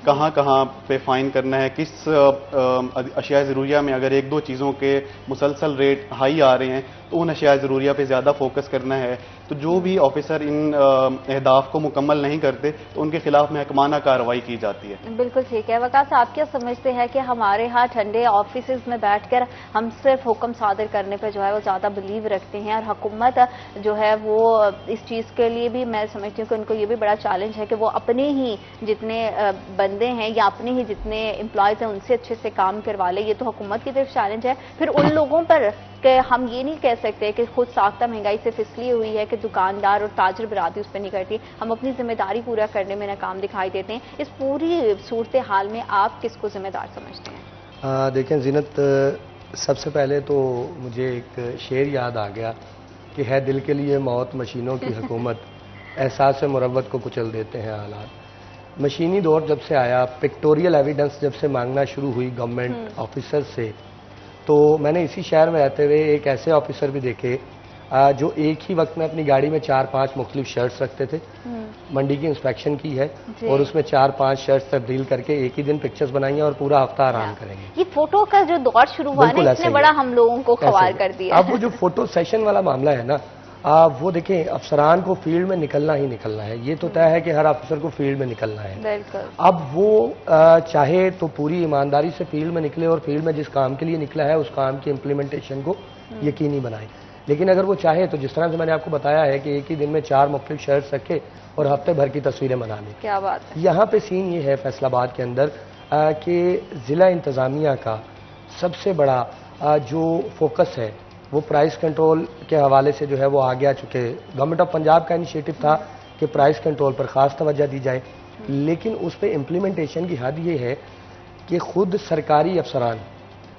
कहाँ कहाँ पे फाइन करना है, किस अशिया ज़रूरिया में अगर एक दो चीज़ों के मुसलसल रेट हाई आ रहे हैं तो उन अशिया ज़रूरिया पे ज़्यादा फोकस करना है। तो जो भी ऑफिसर इन अहदाफ को मुकम्मल नहीं करते तो उनके खिलाफ महकमाना कार्रवाई की जाती है। बिल्कुल ठीक है। वकास, आप क्या समझते हैं कि हमारे यहाँ ठंडे ऑफिस में बैठकर हम सिर्फ हुक्म सादर करने पर जो है वो ज़्यादा बिलीव रखते हैं और हुकूमत जो है वो इस चीज़ के लिए भी मैं समझती हूँ कि उनको ये भी बड़ा चैलेंज है कि वो अपने ही जितने बंदे बंदे हैं या अपने ही जितने एम्प्लॉयज हैं उनसे अच्छे से काम करवा ले, ये तो हुकूमत की तरफ चैलेंज है। फिर उन लोगों पर कि हम ये नहीं कह सकते कि खुद साख्ता महंगाई सिर्फ इसलिए हुई है कि दुकानदार और ताजर बरादरी उस पर नहीं करती, हम अपनी जिम्मेदारी पूरा करने में नाकाम दिखाई देते हैं। इस पूरी सूरत हाल में आप किसको जिम्मेदार समझते हैं? देखें जीनत, सबसे पहले तो मुझे एक शेर याद आ गया कि है दिल के लिए मौत मशीनों की हुकूमत, एहसास मुरव्वत को कुचल देते हैं हालात। मशीनी दौर जब से आया, पिक्टोरियल एविडेंस जब से मांगना शुरू हुई गवर्नमेंट ऑफिसर से, तो मैंने इसी शहर में रहते हुए एक ऐसे ऑफिसर भी देखे जो एक ही वक्त में अपनी गाड़ी में 4-5 मुख्तलिफ शर्ट्स रखते थे। मंडी की इंस्पेक्शन की है और उसमें 4-5 शर्ट्स तब्दील करके एक ही दिन पिक्चर्स बनाई हैं और पूरा हफ्ता आराम करेंगे। ये फोटो का जो दौर शुरू हुआ ना, इसने बड़ा हम लोगों को ख्वार कर दिया। अब वो जो फोटो सेशन वाला मामला है ना, वो देखें, अफसरान को फील्ड में निकलना ही निकलना है। ये तो तय है कि हर अफसर को फील्ड में निकलना है। अब वो चाहे तो पूरी ईमानदारी से फील्ड में निकले और फील्ड में जिस काम के लिए निकला है उस काम की इम्प्लीमेंटेशन को यकीनी बनाए। लेकिन अगर वो चाहे तो जिस तरह से मैंने आपको बताया है कि एक ही दिन में 4 मुख्तलिफ शर्ट्स रखे और हफ्ते भर की तस्वीरें बना लें। क्या बात है। यहाँ पे सीन ये है फैसलाबाद के अंदर कि ज़िला इंतज़ामिया का सबसे बड़ा जो फोकस है वो प्राइस कंट्रोल के हवाले से जो है वो आगे आ चुके। गवर्नमेंट ऑफ पंजाब का इनिशिएटिव था कि प्राइस कंट्रोल पर ख़ास तवज्जो दी जाए, लेकिन उस पर इम्प्लीमेंटेशन की हद ये है कि खुद सरकारी अफसरान,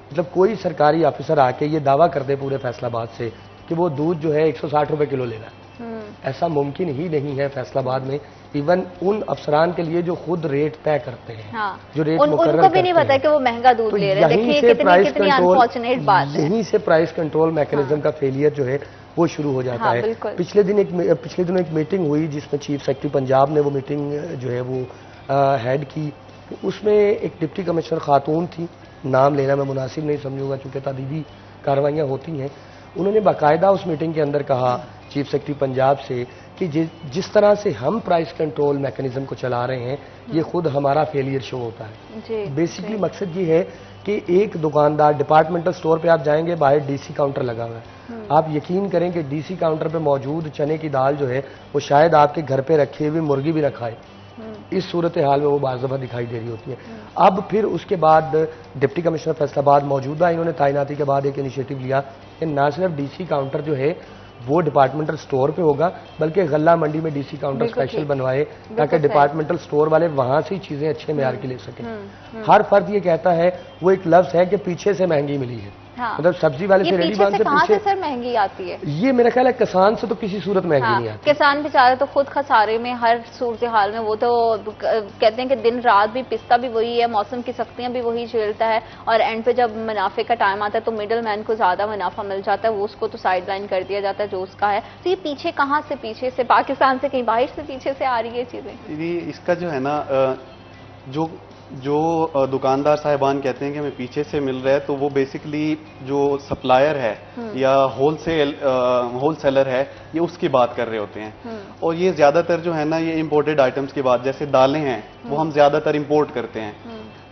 मतलब कोई सरकारी ऑफिसर आके ये दावा कर दे पूरे फैसलाबाद से कि वो दूध जो है 160 रुपए किलो लेना है, ऐसा मुमकिन ही नहीं है फैसलाबाद में। इवन उन अफसरान के लिए जो खुद रेट तय करते हैं, जो रेट उनको भी नहीं पता कि वो महंगा दूध ले रहे हैं। देखिए कितनी अनफॉर्चुनेट बात है। यहीं से प्राइस कंट्रोल मैकेनिज्म का फेलियर जो है वो शुरू हो जाता है। पिछले दिनों एक मीटिंग हुई जिसमें चीफ सेक्रेटरी पंजाब ने वो मीटिंग जो है वो हेड की। उसमें एक डिप्टी कमिश्नर खातून थी, नाम लेना मैं मुनासिब नहीं समझूंगा चूंकि तादीबी कार्रवाइयाँ होती हैं। उन्होंने बाकायदा उस मीटिंग के अंदर कहा चीफ सेक्रेटरी पंजाब से कि जिस तरह से हम प्राइस कंट्रोल मैकेनिज्म को चला रहे हैं ये खुद हमारा फेलियर शो होता है। बेसिकली मकसद ये है कि एक दुकानदार, डिपार्टमेंटल स्टोर पे आप जाएंगे, बाहर डीसी काउंटर लगा हुआ है, आप यकीन करें कि डीसी काउंटर पे मौजूद चने की दाल जो है वो शायद आपके घर पे रखे हुए मुर्गी भी ना खाए। इस सूरत हाल में वो बाज़ दफ़ा दिखाई दे रही होती है। अब फिर उसके बाद डिप्टी कमिश्नर फैसलाबाद मौजूदा इन्होंने तैनाती के बाद एक इनिशिएटिव लिया कि ना सिर्फ डीसी काउंटर जो है वो डिपार्टमेंटल स्टोर पे होगा बल्कि गल्ला मंडी में डीसी काउंटर स्पेशल बनवाए ताकि डिपार्टमेंटल स्टोर वाले वहां से ही चीजें अच्छे मेयार की ले सकें। हर फर्द ये कहता है, वो एक लफ्ज है कि पीछे से महंगी मिली है। मतलब सब्जी वाले से रेडी बांध से पीछे सर महंगी आती है। ये मेरा ख्याल है किसान से तो किसी सूरत महंगी नहीं आती। किसान बेचारे तो खुद खसारे में हर सूरत हाल में, वो तो कहते हैं कि दिन रात भी पिसता भी वही है, मौसम की सख्तियां भी वही झेलता है और एंड पे जब मुनाफे का टाइम आता है तो मिडल मैन को ज्यादा मुनाफा मिल जाता है, वो उसको तो साइड लाइन कर दिया जाता है जो उसका है। तो ये पीछे कहाँ से, पीछे से पाकिस्तान से कहीं बाहर से पीछे से आ रही है चीजें। इसका जो है ना, जो दुकानदार साहिबान कहते हैं कि हमें पीछे से मिल रहा है, तो वो बेसिकली जो सप्लायर है या होलसेलर है ये उसकी बात कर रहे होते हैं। और ये ज्यादातर जो है ना ये इंपोर्टेड आइटम्स की बात, जैसे दालें हैं वो हम ज्यादातर इंपोर्ट करते हैं,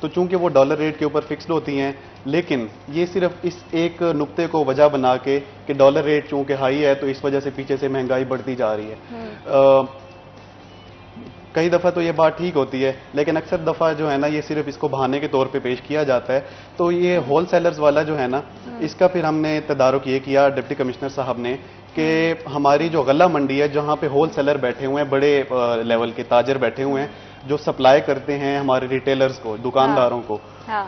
तो चूंकि वो डॉलर रेट के ऊपर फिक्स्ड होती हैं, लेकिन ये सिर्फ इस एक नुक्ते को वजह बना के कि डॉलर रेट चूंकि हाई है तो इस वजह से पीछे से महंगाई बढ़ती जा रही है। कई दफ़ा तो ये बात ठीक होती है, लेकिन अक्सर दफ़ा जो है ना ये सिर्फ इसको बहाने के तौर पे पेश किया जाता है। तो ये होलसेलर्स वाला जो है ना, इसका फिर हमने तदारुक ये किया डिप्टी कमिश्नर साहब ने कि हमारी जो गला मंडी है जहाँ पे होलसेलर बैठे हुए हैं, बड़े लेवल के ताजर बैठे हुए हैं जो सप्लाई करते हैं हमारे रिटेलर्स को, दुकानदारों को,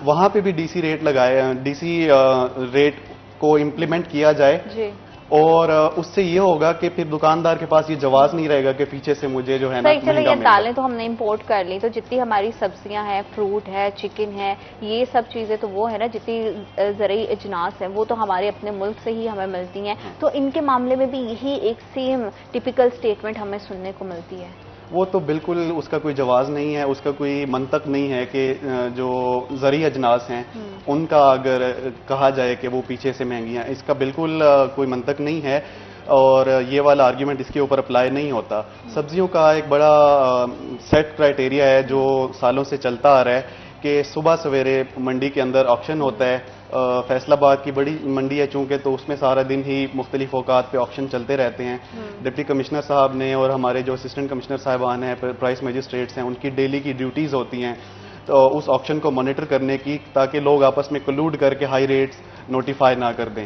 वहाँ पे भी डीसी रेट लगाए, डीसी रेट को इम्प्लीमेंट किया जाए। और उससे ये होगा कि फिर दुकानदार के पास ये जवाब नहीं रहेगा कि पीछे से मुझे जो है ना चलो ये दालें तो हमने इंपोर्ट कर ली, तो जितनी हमारी सब्जियां हैं, फ्रूट है, चिकन है, ये सब चीजें तो वो है ना, जितनी ज़रूरी अजनास है वो तो हमारे अपने मुल्क से ही हमें मिलती हैं। तो इनके मामले में भी यही एक सेम टिपिकल स्टेटमेंट हमें सुनने को मिलती है। वो तो बिल्कुल उसका कोई जवाब नहीं है, उसका कोई मंतक नहीं है कि जो ज़रूरी अजनास हैं उनका अगर कहा जाए कि वो पीछे से महंगी हैं, इसका बिल्कुल कोई मंतक नहीं है और ये वाला आर्ग्यूमेंट इसके ऊपर अप्लाई नहीं होता। सब्जियों का एक बड़ा सेट क्राइटेरिया है जो सालों से चलता आ रहा है कि सुबह सवेरे मंडी के अंदर ऑक्शन होता है। फैसलाबाद की बड़ी मंडी है चूंकि, तो उसमें सारा दिन ही मुख्तलिफ औकात पे ऑक्शन चलते रहते हैं। डिप्टी कमिश्नर साहब ने और हमारे जो असिस्टेंट कमिश्नर साहिबान हैं, प्राइस मजिस्ट्रेट्स हैं, उनकी डेली की ड्यूटीज़ होती हैं। तो उस ऑक्शन को मॉनिटर करने की, ताकि लोग आपस में कलूड करके हाई रेट्स नोटिफाई ना कर दें।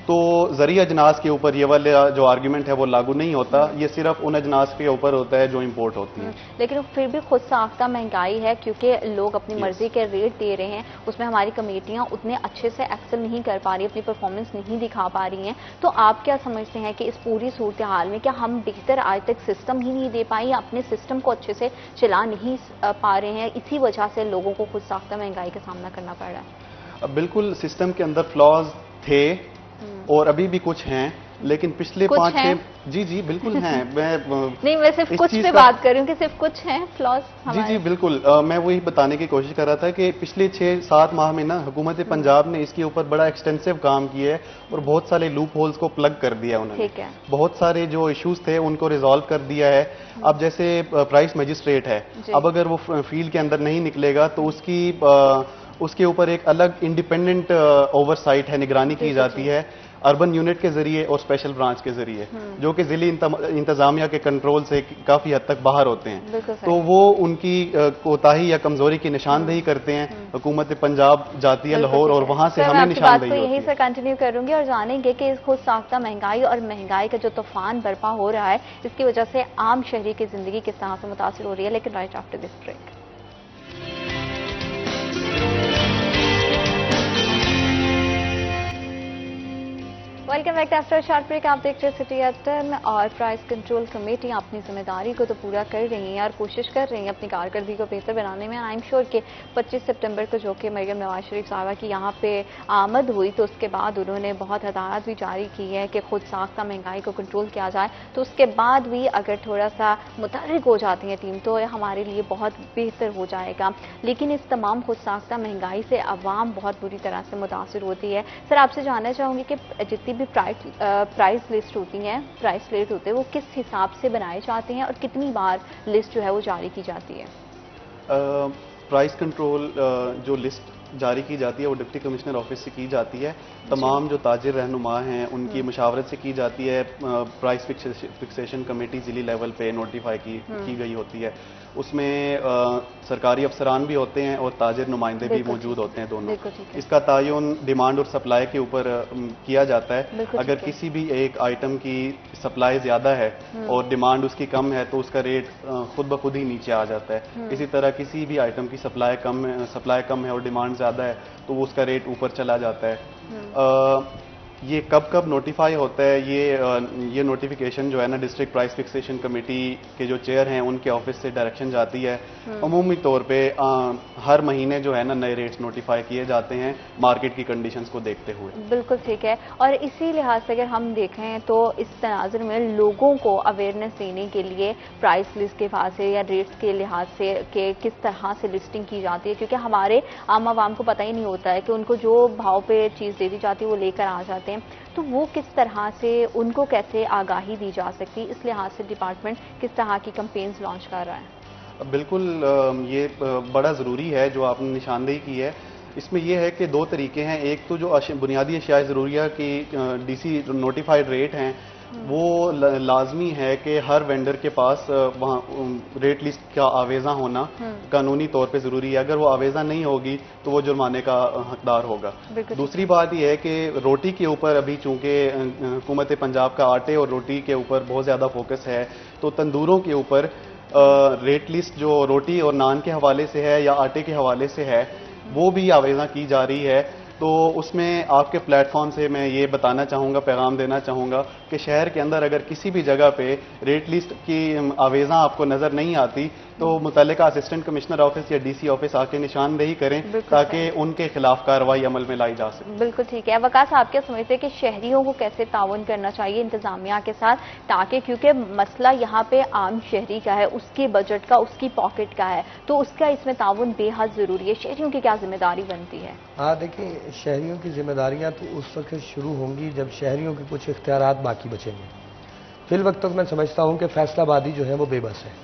तो ज़रिया अजनास के ऊपर ये वाला जो आर्ग्यूमेंट है वो लागू नहीं होता, ये सिर्फ उन अजनास के ऊपर होता है जो इंपोर्ट होती है। लेकिन फिर भी खुद साख्ता महंगाई है, क्योंकि लोग अपनी मर्जी के रेट दे रहे हैं, उसमें हमारी कमेटियां उतने अच्छे से एक्सेल नहीं कर पा रही, अपनी परफॉर्मेंस नहीं दिखा पा रही हैं। तो आप क्या समझते हैं कि इस पूरी सूरत हाल में क्या हम बेहतर आज तक सिस्टम ही नहीं दे पाए, या अपने सिस्टम को अच्छे से चला नहीं पा रहे हैं, इसी वजह से लोगों को खुद साख्ता महंगाई का सामना करना पड़ रहा है? बिल्कुल सिस्टम के अंदर फ्लॉज थे और अभी भी कुछ हैं, लेकिन पिछले 5-6 जी बिल्कुल हैं। नहीं, मैं सिर्फ कुछ पे बात कर रही हूँ कि सिर्फ कुछ हैं फ्लॉज हमारे। जी बिल्कुल, मैं वही बताने की कोशिश कर रहा था कि पिछले 6-7 माह में ना हुकूमत पंजाब ने इसके ऊपर बड़ा एक्सटेंसिव काम किया है और बहुत सारे लूप होल्स को प्लग कर दिया उन्होंने। ठीक है। बहुत सारे जो इश्यूज थे उनको रिजॉल्व कर दिया है। अब जैसे प्राइस मजिस्ट्रेट है, अब अगर वो फील्ड के अंदर नहीं निकलेगा तो उसके ऊपर एक अलग इंडिपेंडेंट ओवरसाइट है, निगरानी की जाती है अर्बन यूनिट के जरिए और स्पेशल ब्रांच के जरिए, जो कि जिली इंतजामिया के कंट्रोल से काफी हद तक बाहर होते हैं। तो वो उनकी कोताही या कमजोरी की निशानदेही करते हैं। हुकूमत पंजाब जाती है लाहौर और वहां से हमें निशानदेही होती है। यही से कंटिन्यू करूंगी और जानेंगे कि इस खुद साख्ता महंगाई और महंगाई का जो तूफान बर्पा हो रहा है, इसकी वजह से आम शहरी की जिंदगी किस तरह से मुतासिर हो रही है। लेकिन right after this break. Welcome back after short break. आप देख रहे हैं सिटी एट 10 और प्राइस कंट्रोल कमेटी अपनी जिम्मेदारी को तो पूरा कर रही हैं और कोशिश कर रही हैं अपनी कारकर्दगी को बेहतर बनाने में। आई एम श्योर कि 25 सितंबर को जो कि मरियम नवाज शरीफ साहबा की यहाँ पे आमद हुई, तो उसके बाद उन्होंने बहुत हदायत भी जारी की है कि खुद साख्ता महंगाई को कंट्रोल किया जाए। तो उसके बाद भी अगर थोड़ा सा मुतहर्रिक हो जाती है टीम तो हमारे लिए बहुत बेहतर हो जाएगा। लेकिन इस तमाम खुद साख्ता महंगाई से अवाम बहुत बुरी तरह से मुतासिर होती है। सर, आपसे जानना चाहूँगी कि जितनी भी प्राइस लिस्ट होती हैं, प्राइस रेट होते हैं, वो किस हिसाब से बनाए जाते हैं और कितनी बार लिस्ट जो है वो जारी की जाती है? प्राइस कंट्रोल जो लिस्ट जारी की जाती है वो डिप्टी कमिश्नर ऑफिस से की जाती है। तमाम जो ताजिर रहनुमा हैं उनकी मुशावरत से की जाती है। प्राइस फिक्सेशन कमेटी जिली लेवल पे नोटिफाई की गई होती है। उसमें सरकारी अफसरान भी होते हैं और ताजिर नुमाइंदे भी मौजूद होते हैं दोनों। इसका तायुन डिमांड और सप्लाई के ऊपर किया जाता है। अगर किसी भी एक आइटम की सप्लाई ज्यादा है और डिमांड उसकी कम है तो उसका रेट खुद ब खुद ही नीचे आ जाता है। इसी तरह किसी भी आइटम की सप्लाई कम है और डिमांड ज्यादा है तो उसका रेट ऊपर चला जाता है। ये कब कब नोटिफाई होता है, ये नोटिफिकेशन जो है ना डिस्ट्रिक्ट प्राइस फिक्सेशन कमेटी के जो चेयर हैं उनके ऑफिस से डायरेक्शन जाती है। अमूमी तौर पे हर महीने जो है ना नए रेट्स नोटिफाई किए जाते हैं मार्केट की कंडीशंस को देखते हुए। बिल्कुल ठीक है। और इसी लिहाज से अगर हम देखें तो इस तनाजुर में लोगों को अवेयरनेस देने के लिए प्राइस लिस्ट के लिहाज से या रेट्स के लिहाज से कि किस तरह से लिस्टिंग की जाती है, क्योंकि हमारे आम आवाम को पता ही नहीं होता है कि उनको जो भाव पे चीज़ दे दी जाती है वो लेकर आ जाते हैं। तो वो किस तरह से, उनको कैसे आगाही दी जा सकती है, इस लिहाज से डिपार्टमेंट किस तरह की कैंपेन्स लॉन्च कर रहा है? बिल्कुल, ये बड़ा ज़रूरी है जो आपने निशानदेही की है। इसमें यह है कि 2 तरीके हैं। एक तो जो बुनियादी अशिया ज़रूरिया की डीसी नोटिफाइड रेट हैं वो लाजमी है कि हर वेंडर के पास वहाँ रेट लिस्ट का आवेजा होना कानूनी तौर पे ज़रूरी है। अगर वो आवेजा नहीं होगी तो वो जुर्माने का हकदार होगा। दूसरी बात यह है कि रोटी के ऊपर अभी चूंकि हुकूमत पंजाब का आटे और रोटी के ऊपर बहुत ज़्यादा फोकस है, तो तंदूरों के ऊपर रेट लिस्ट जो रोटी और नान के हवाले से है या आटे के हवाले से है वो भी आवेजा की जा रही है। तो उसमें आपके प्लेटफॉर्म से मैं ये बताना चाहूँगा, पैगाम देना चाहूँगा कि शहर के अंदर अगर किसी भी जगह पे रेट लिस्ट की आवेजा आपको नज़र नहीं आती तो मुतल्लिका असिस्टेंट कमिश्नर ऑफिस या डीसी ऑफिस आके निशानदेही करें ताकि उनके खिलाफ कार्रवाई अमल में लाई जा सके। बिल्कुल ठीक है। वकास, आप क्या समझते हैं कि शहरियों को कैसे ताउन करना चाहिए इंतजामिया के साथ, ताकि, क्योंकि मसला यहाँ पे आम शहरी का है, उसके बजट का, उसकी पॉकेट का है, तो उसका इसमें ताउन बेहद जरूरी है। शहरियों की क्या जिम्मेदारी बनती है? हाँ, देखिए, शहरियों की जिम्मेदारियां तो उस वक्त शुरू होंगी जब शहरियों के कुछ इख्तियारात बाकी बचेंगे। फिल वक्त तक मैं समझता हूँ कि फैसलाबादी जो है वो बेबस है।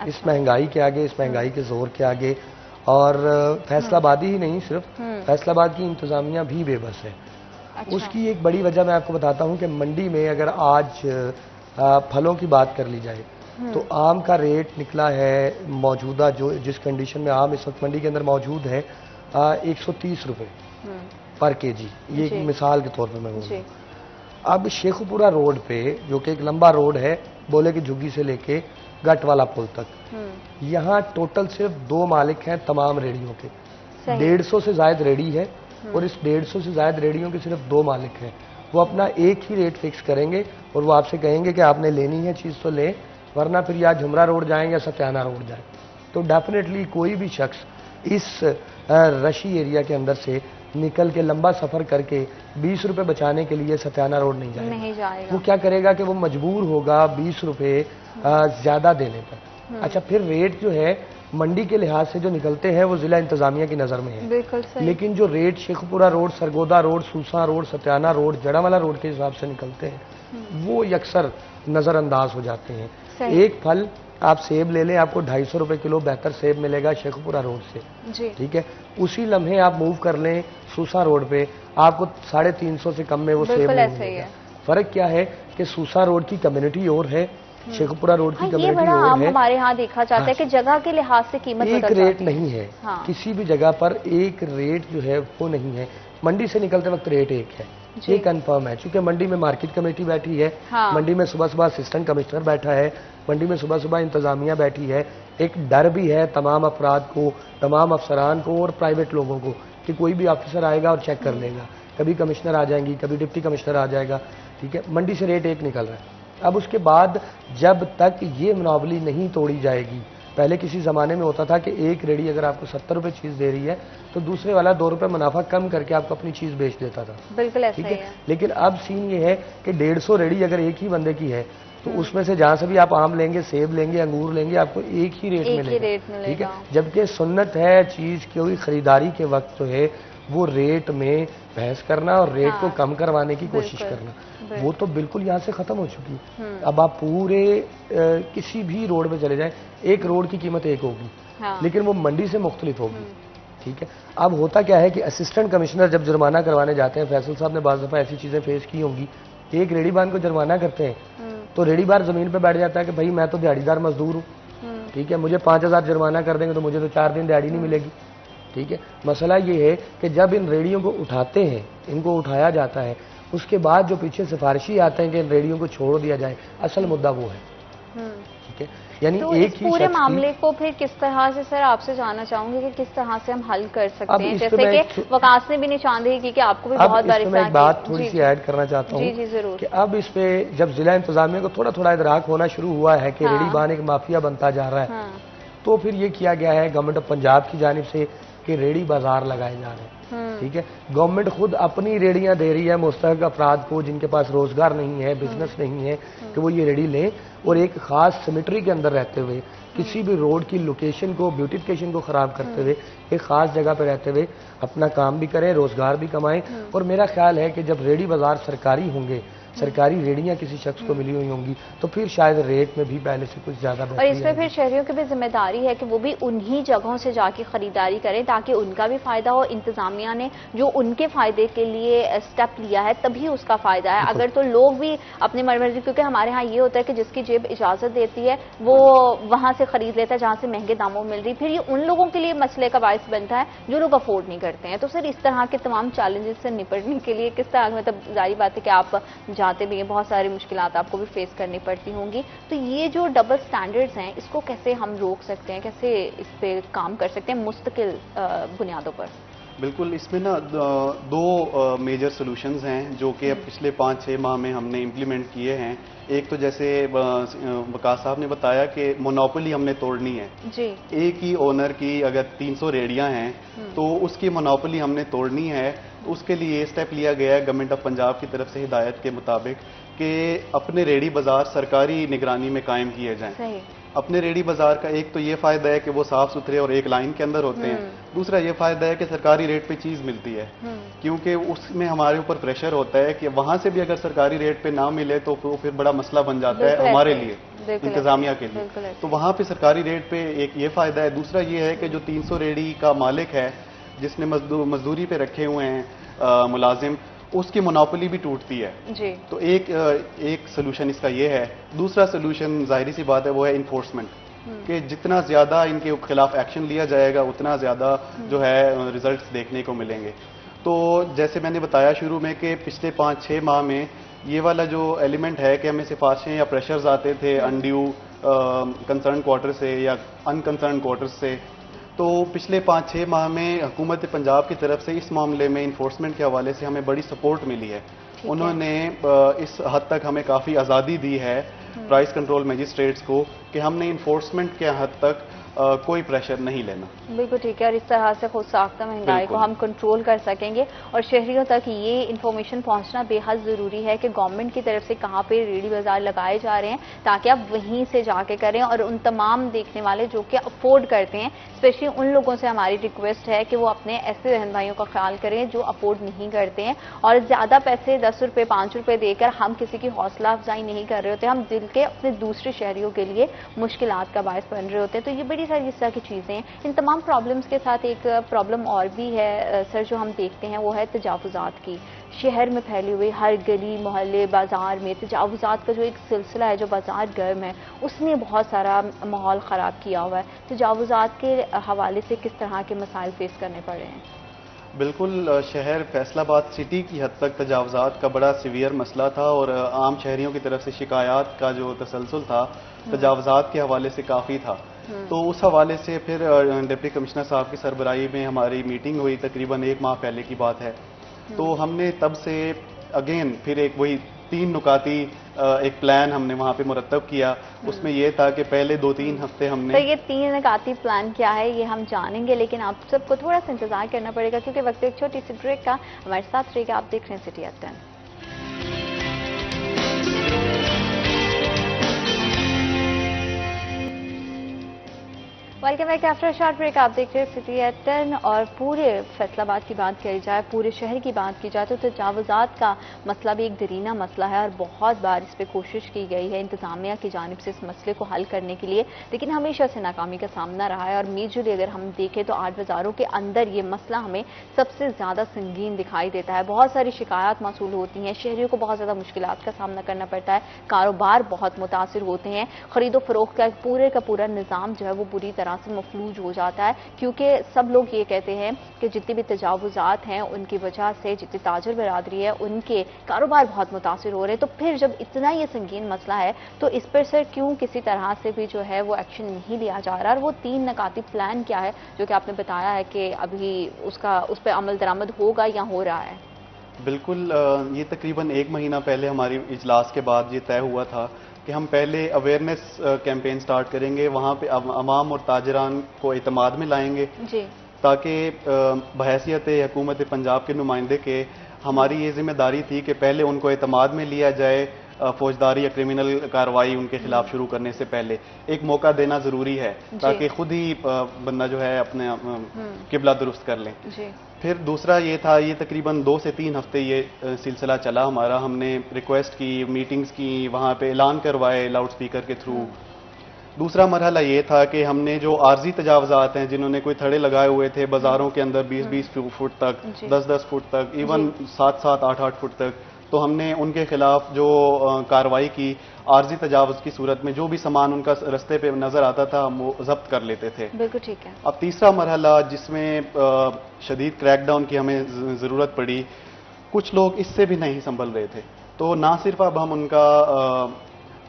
इस महंगाई के आगे, इस महंगाई के जोर के आगे, और फैसलाबादी ही नहीं, सिर्फ फैसलाबाद की इंतजामिया भी बेबस है। उसकी एक बड़ी वजह मैं आपको बताता हूँ कि मंडी में अगर आज फलों की बात कर ली जाए तो आम का रेट निकला है मौजूदा जो जिस कंडीशन में आम इस वक्त मंडी के अंदर मौजूद है 130 रुपए पर केजी। ये एक मिसाल के तौर पे मैं बोल रहा हूँ। अब शेखुपुरा रोड पे जो कि एक लंबा रोड है बोले की झुग्गी से लेके गट वाला पुल तक, यहाँ टोटल सिर्फ 2 मालिक हैं तमाम रेडियों के। 150 से ज्यादा रेडी है और इस 150 से ज्यादा रेडियों के सिर्फ 2 मालिक हैं। वो अपना एक ही रेट फिक्स करेंगे और वो आपसे कहेंगे कि आपने लेनी है चीज़ तो लें, वरना फिर या झुमरा रोड जाएं या सत्याना रोड जाएं। तो डेफिनेटली कोई भी शख्स इस रशी एरिया के अंदर से निकल के लंबा सफर करके 20 रुपए बचाने के लिए सत्याना रोड नहीं जाएगा। वो क्या करेगा कि वो मजबूर होगा 20 रुपए ज्यादा देने पर। अच्छा, फिर रेट जो है मंडी के लिहाज से जो निकलते हैं वो जिला इंतजामिया की नजर में है, बिल्कुल सही। लेकिन जो rate Sheikhupura road, Sargodha road, Susan road, Satiana road, Jaranwala road के हिसाब से निकलते हैं वो अक्सर नजरअंदाज हो जाते हैं। एक फल आप सेब ले लें, आपको 250 रुपए किलो बेहतर सेब मिलेगा शेखपुरा रोड से, ठीक है। उसी लम्हे आप मूव कर लें सूसा रोड पे, आपको 350 से कम में वो सेब नहीं मिलेगा। फर्क क्या है कि सूसा रोड की कम्युनिटी और है, शेखपुरा रोड की कम्युनिटी और है। हमारे यहाँ देखा जाता है कि जगह के लिहाज से कीमत एक रेट नहीं है। किसी भी जगह पर एक रेट जो है वो नहीं है। मंडी से निकलते वक्त रेट एक है, ये कंफर्म है, क्योंकि मंडी में मार्केट कमेटी बैठी है, मंडी में सुबह सुबह असिस्टेंट कमिश्नर बैठा है, मंडी में सुबह सुबह इंतजामिया बैठी है। एक डर भी है तमाम अफराद को, तमाम अफसरान को और प्राइवेट लोगों को कि कोई भी ऑफिसर आएगा और चेक कर लेगा। कभी कमिश्नर आ जाएंगी, कभी डिप्टी कमिश्नर आ जाएगा, ठीक है। मंडी से रेट एक निकल रहा है। अब उसके बाद जब तक ये मोनोपोली नहीं तोड़ी जाएगी, पहले किसी जमाने में होता था कि एक रेडी अगर आपको 70 रुपए चीज दे रही है तो दूसरे वाला 2 रुपए मुनाफा कम करके आपको अपनी चीज बेच देता था, बिल्कुल ऐसा ही है। लेकिन अब सीन ये है कि 150 रेडी अगर एक ही बंदे की है तो उसमें से जहां से भी आप आम लेंगे, सेब लेंगे, अंगूर लेंगे, आपको एक ही रेट मिलेगा, ठीक है। जबकि सुन्नत है चीज की खरीदारी के वक्त जो है वो रेट में बहस करना और रेट को कम करवाने की कोशिश करना, वो तो बिल्कुल यहाँ से खत्म हो चुकी है। अब आप पूरे किसी भी रोड पे चले जाएं, एक रोड की कीमत एक होगी, लेकिन वो मंडी से मुख्तलिफ होगी, ठीक है। अब होता क्या है कि असिस्टेंट कमिश्नर जब जुर्माना करवाने जाते हैं, फैसल साहब ने बाज़ दफ़ा ऐसी चीजें फेस की होंगी, एक रेडीबान को जुर्माना करते हैं तो रेडीबार जमीन पे बैठ जाता है कि भाई मैं तो दिहाड़ीदार मजदूर हूँ, ठीक है, मुझे 5000 जुर्माना कर देंगे तो मुझे तो 4 दिन दिहाड़ी नहीं मिलेगी, ठीक है। मसला ये है कि जब इन रेडियो को उठाते हैं, इनको उठाया जाता है, उसके बाद जो पीछे सिफारिशी आते हैं कि इन रेडियो को छोड़ दिया जाए, असल मुद्दा वो है, ठीक है। यानी तो एक इस ही पूरे मामले को फिर किस तरह से सर आपसे जानना चाहूंगी कि किस तरह से हम हल कर सकते हैं, जैसे कि वकास ने भी निशानदेही की कि आपको भी बहुत बार एक बात थोड़ी सी ऐड करना चाहता हूँ कि अब इस पे जब जिला इंतजामिया को थोड़ा थोड़ा इदराक होना शुरू हुआ है कि रेडीबान एक माफिया बनता जा रहा है, तो फिर ये किया गया है गवर्नमेंट ऑफ पंजाब की जानिब से कि रेडी बाजार लगाए जा रहे हैं, ठीक है। गवर्नमेंट खुद अपनी रेडियां दे रही है मुस्तहक अफराद को जिनके पास रोजगार नहीं है, बिजनेस नहीं है, कि वो ये रेडी लें और एक खास सिमेट्री के अंदर रहते हुए, किसी भी रोड की लोकेशन को, ब्यूटिफिकेशन को खराब करते हुए, एक खास जगह पर रहते हुए अपना काम भी करें, रोजगार भी कमाएं। और मेरा ख्याल है कि जब रेडी बाजार सरकारी होंगे, सरकारी रेडियां किसी शख्स को मिली हुई होंगी, तो फिर शायद रेट में भी पहले से कुछ ज्यादा और इसमें फिर शहरियों की भी जिम्मेदारी है कि वो भी उन्हीं जगहों से जाके खरीदारी करें ताकि उनका भी फायदा हो। इंतजामिया ने जो उनके फायदे के लिए स्टेप लिया है तभी उसका फायदा है। अगर तो लोग भी अपनी मर्जी, क्योंकि हमारे यहाँ ये होता है कि जिसकी जेब इजाजत देती है वो वहां से खरीद लेता है जहां से महंगे दामों मिल रही, फिर ये उन लोगों के लिए मसले का बायस बनता है जो लोग अफोर्ड नहीं करते हैं। तो सर इस तरह के तमाम चैलेंजेस से निपटने के लिए किस तरह, मतलब जारी बात है कि आप जाते भी हैं, बहुत सारी मुश्किलात आपको भी फेस करनी पड़ती होंगी, तो ये जो डबल स्टैंडर्ड्स हैं इसको कैसे हम रोक सकते हैं, कैसे इस पे काम कर सकते हैं मुस्तकिल बुनियादों पर? बिल्कुल, इसमें ना 2 मेजर सॉल्यूशंस हैं जो कि पिछले 5-6 माह में हमने इम्प्लीमेंट किए हैं। एक तो जैसे वकास साहब ने बताया कि मोनोपोली हमने तोड़नी है जी। एक ही ओनर की अगर 300 रेडियां हैं तो उसकी मोनोपोली हमने तोड़नी है। तो उसके लिए स्टेप लिया गया है गवर्नमेंट ऑफ पंजाब की तरफ से हिदायत के मुताबिक कि अपने रेडी बाजार सरकारी निगरानी में कायम किए जाएं। अपने रेडी बाजार का एक तो ये फायदा है कि वो साफ सुथरे और एक लाइन के अंदर होते हैं, दूसरा ये फायदा है कि सरकारी रेट पे चीज मिलती है, क्योंकि उसमें हमारे ऊपर प्रेशर होता है कि वहां से भी अगर सरकारी रेट पे ना मिले तो फिर बड़ा मसला बन जाता है हमारे लिए, इंतजामिया के लिए। तो वहां पे सरकारी रेट पे एक ये फायदा है। दूसरा ये है कि जो 300 रेडी का मालिक है जिसने मजदूरी पे रखे हुए हैं मुलाजिम, उसकी मोनोपोली भी टूटती है जी। तो एक सोल्यूशन इसका ये है। दूसरा सोल्यूशन जाहिर सी बात है वो है इन्फोर्समेंट, कि जितना ज्यादा इनके खिलाफ एक्शन लिया जाएगा उतना ज्यादा जो है रिजल्ट्स देखने को मिलेंगे। तो जैसे मैंने बताया शुरू में कि पिछले 5-6 माह में ये वाला जो एलिमेंट है कि हमें सिफारिशें या प्रेशर्स आते थे अनड्यू कंसर्न क्वार्टर से या अनकंसर्न क्वार्टर से, तो पिछले 5-6 माह में हुकूमत पंजाब की तरफ से इस मामले में इन्फोर्समेंट के हवाले से हमें बड़ी सपोर्ट मिली है। उन्होंने इस हद तक हमें काफ़ी आज़ादी दी है प्राइस कंट्रोल मजिस्ट्रेट्स को कि हमने इन्फोर्समेंट के हद तक कोई प्रेशर नहीं लेना। बिल्कुल ठीक है, और इस तरह से खुद साख्ता महंगाई को हम कंट्रोल कर सकेंगे और शहरियों तक ये इन्फॉर्मेशन पहुंचना बेहद ज़रूरी है कि गवर्नमेंट की तरफ से कहाँ पे रेडी बाजार लगाए जा रहे हैं ताकि आप वहीं से जाके करें। और उन तमाम देखने वाले जो कि अफोर्ड करते हैं, स्पेशली उन लोगों से हमारी रिक्वेस्ट है कि वो अपने ऐसे रहन भाइयों का ख्याल करें जो अफोर्ड नहीं करते हैं। और ज़्यादा पैसे 10 रुपये 5 रुपये देकर हम किसी की हौसला अफजाई नहीं कर रहे होते, हम दिल के अपने दूसरे शहरियों के लिए मुश्किलात का बायस बन रहे होते हैं। तो ये बड़ी सारी इस तरह की चीज़ें हैं। इन तमाम प्रॉब्लम्स के साथ एक प्रॉब्लम और भी है सर जो हम देखते हैं, वो है तजावुज़ात की। शहर में फैली हुई हर गली मोहल्ले बाजार में तजावुज़ात का जो एक सिलसिला है, जो बाजार गर्म है, उसने बहुत सारा माहौल ख़राब किया हुआ है। तजावुज़ात के हवाले से किस तरह के मसाइल फेस करने पड़ रहे हैं? बिल्कुल, शहर फैसलाबाद सिटी की हद तक तजावुज़ात का बड़ा सीवियर मसला था और आम शहरियों की तरफ से शिकायत का जो तसलसल था तजावुज़ात के हवाले से काफ़ी था। तो उस हवाले से फिर डिप्टी कमिश्नर साहब की सरबराही में हमारी मीटिंग हुई, तकरीबन 1 माह पहले की बात है। तो हमने तब से अगेन फिर एक वही 3 नुकाती एक प्लान हमने वहाँ पे मुरतब किया। उसमें ये था कि पहले 2-3 हफ्ते हमने तो ये 3 नुकाती प्लान क्या है ये हम जानेंगे, लेकिन आप सबको थोड़ा सा इंतजार करना पड़ेगा क्योंकि वक्त एक छोटी सी ब्रेक का। हमारे साथ रहिएगा, आप देख रहे हैं city at 10। Welcome back after short break. आप देख रहे हैं सिटी एट 10 और पूरे फैसलाबाद की बात करी जाए, पूरे शहर की बात की जाए तो तजावुज़ात का मसला भी एक दरीना मसला है और बहुत बार इस पर कोशिश की गई है इंतजामिया की जानिब से इस मसले को हल करने के लिए, लेकिन हमेशा से नाकामी का सामना रहा है। और मेजरली अगर हम देखें तो 8 बाज़ारों के अंदर ये मसला हमें सबसे ज़्यादा संगीन दिखाई देता है। बहुत सारी शिकायत मौसूल होती हैं, शहरियों को बहुत ज़्यादा मुश्किलात का सामना करना पड़ता है, कारोबार बहुत मुतासिर होते हैं, खरीदो फरोख्त का पूरे का पूरा निज़ाम जो है वो बुरी तरह से मफलूज हो जाता है क्योंकि सब लोग ये कहते हैं कि जितने भी तजावुज़ात हैं उनकी वजह से जितनी ताजर बरादरी है उनके कारोबार बहुत मुतासिर हो रहे हैं। तो फिर जब इतना ये संगीन मसला है तो इस पर सर क्यों किसी तरह से भी जो है वो एक्शन नहीं लिया जा रहा? और वो 3 नकाती प्लान क्या है जो कि आपने बताया है कि अभी उस पर अमल दरामद होगा या हो रहा है? बिल्कुल, ये तकरीबन 1 महीना पहले हमारी इजलास के बाद ये तय हुआ था कि हम पहले अवेयरनेस कैंपेन स्टार्ट करेंगे, वहाँ पे अवाम और ताजरान को एतमाद में लाएंगे जी, ताकि बहैसियत हुकूमत पंजाब के नुमाइंदे के हमारी ये जिम्मेदारी थी कि पहले उनको एतमाद में लिया जाए, फौजदारी या क्रिमिनल कार्रवाई उनके खिलाफ शुरू करने से पहले एक मौका देना जरूरी है ताकि खुद ही बंदा जो है अपने किबला दुरुस्त कर ले। फिर दूसरा ये था, ये तकरीबन 2 से 3 हफ्ते ये सिलसिला चला हमारा। हमने रिक्वेस्ट की, मीटिंग्स की, वहाँ पे ऐलान करवाए लाउड स्पीकर के थ्रू। दूसरा मरहला ये था कि हमने जो आर्जी तजावुज़ात हैं जिन्होंने कोई थड़े लगाए हुए थे बाजारों के अंदर 20-20 फुट तक, 10-10 फुट तक, इवन 7-7, 8-8 फुट तक, तो हमने उनके खिलाफ जो कार्रवाई की, आर्जी तजावुज़ की सूरत में जो भी सामान उनका रास्ते पे नजर आता था हम वो जब्त कर लेते थे। बिल्कुल ठीक है। अब तीसरा मरहला जिसमें शदीद क्रैकडाउन की हमें ज़रूरत पड़ी, कुछ लोग इससे भी नहीं संभल रहे थे, तो ना सिर्फ अब हम उनका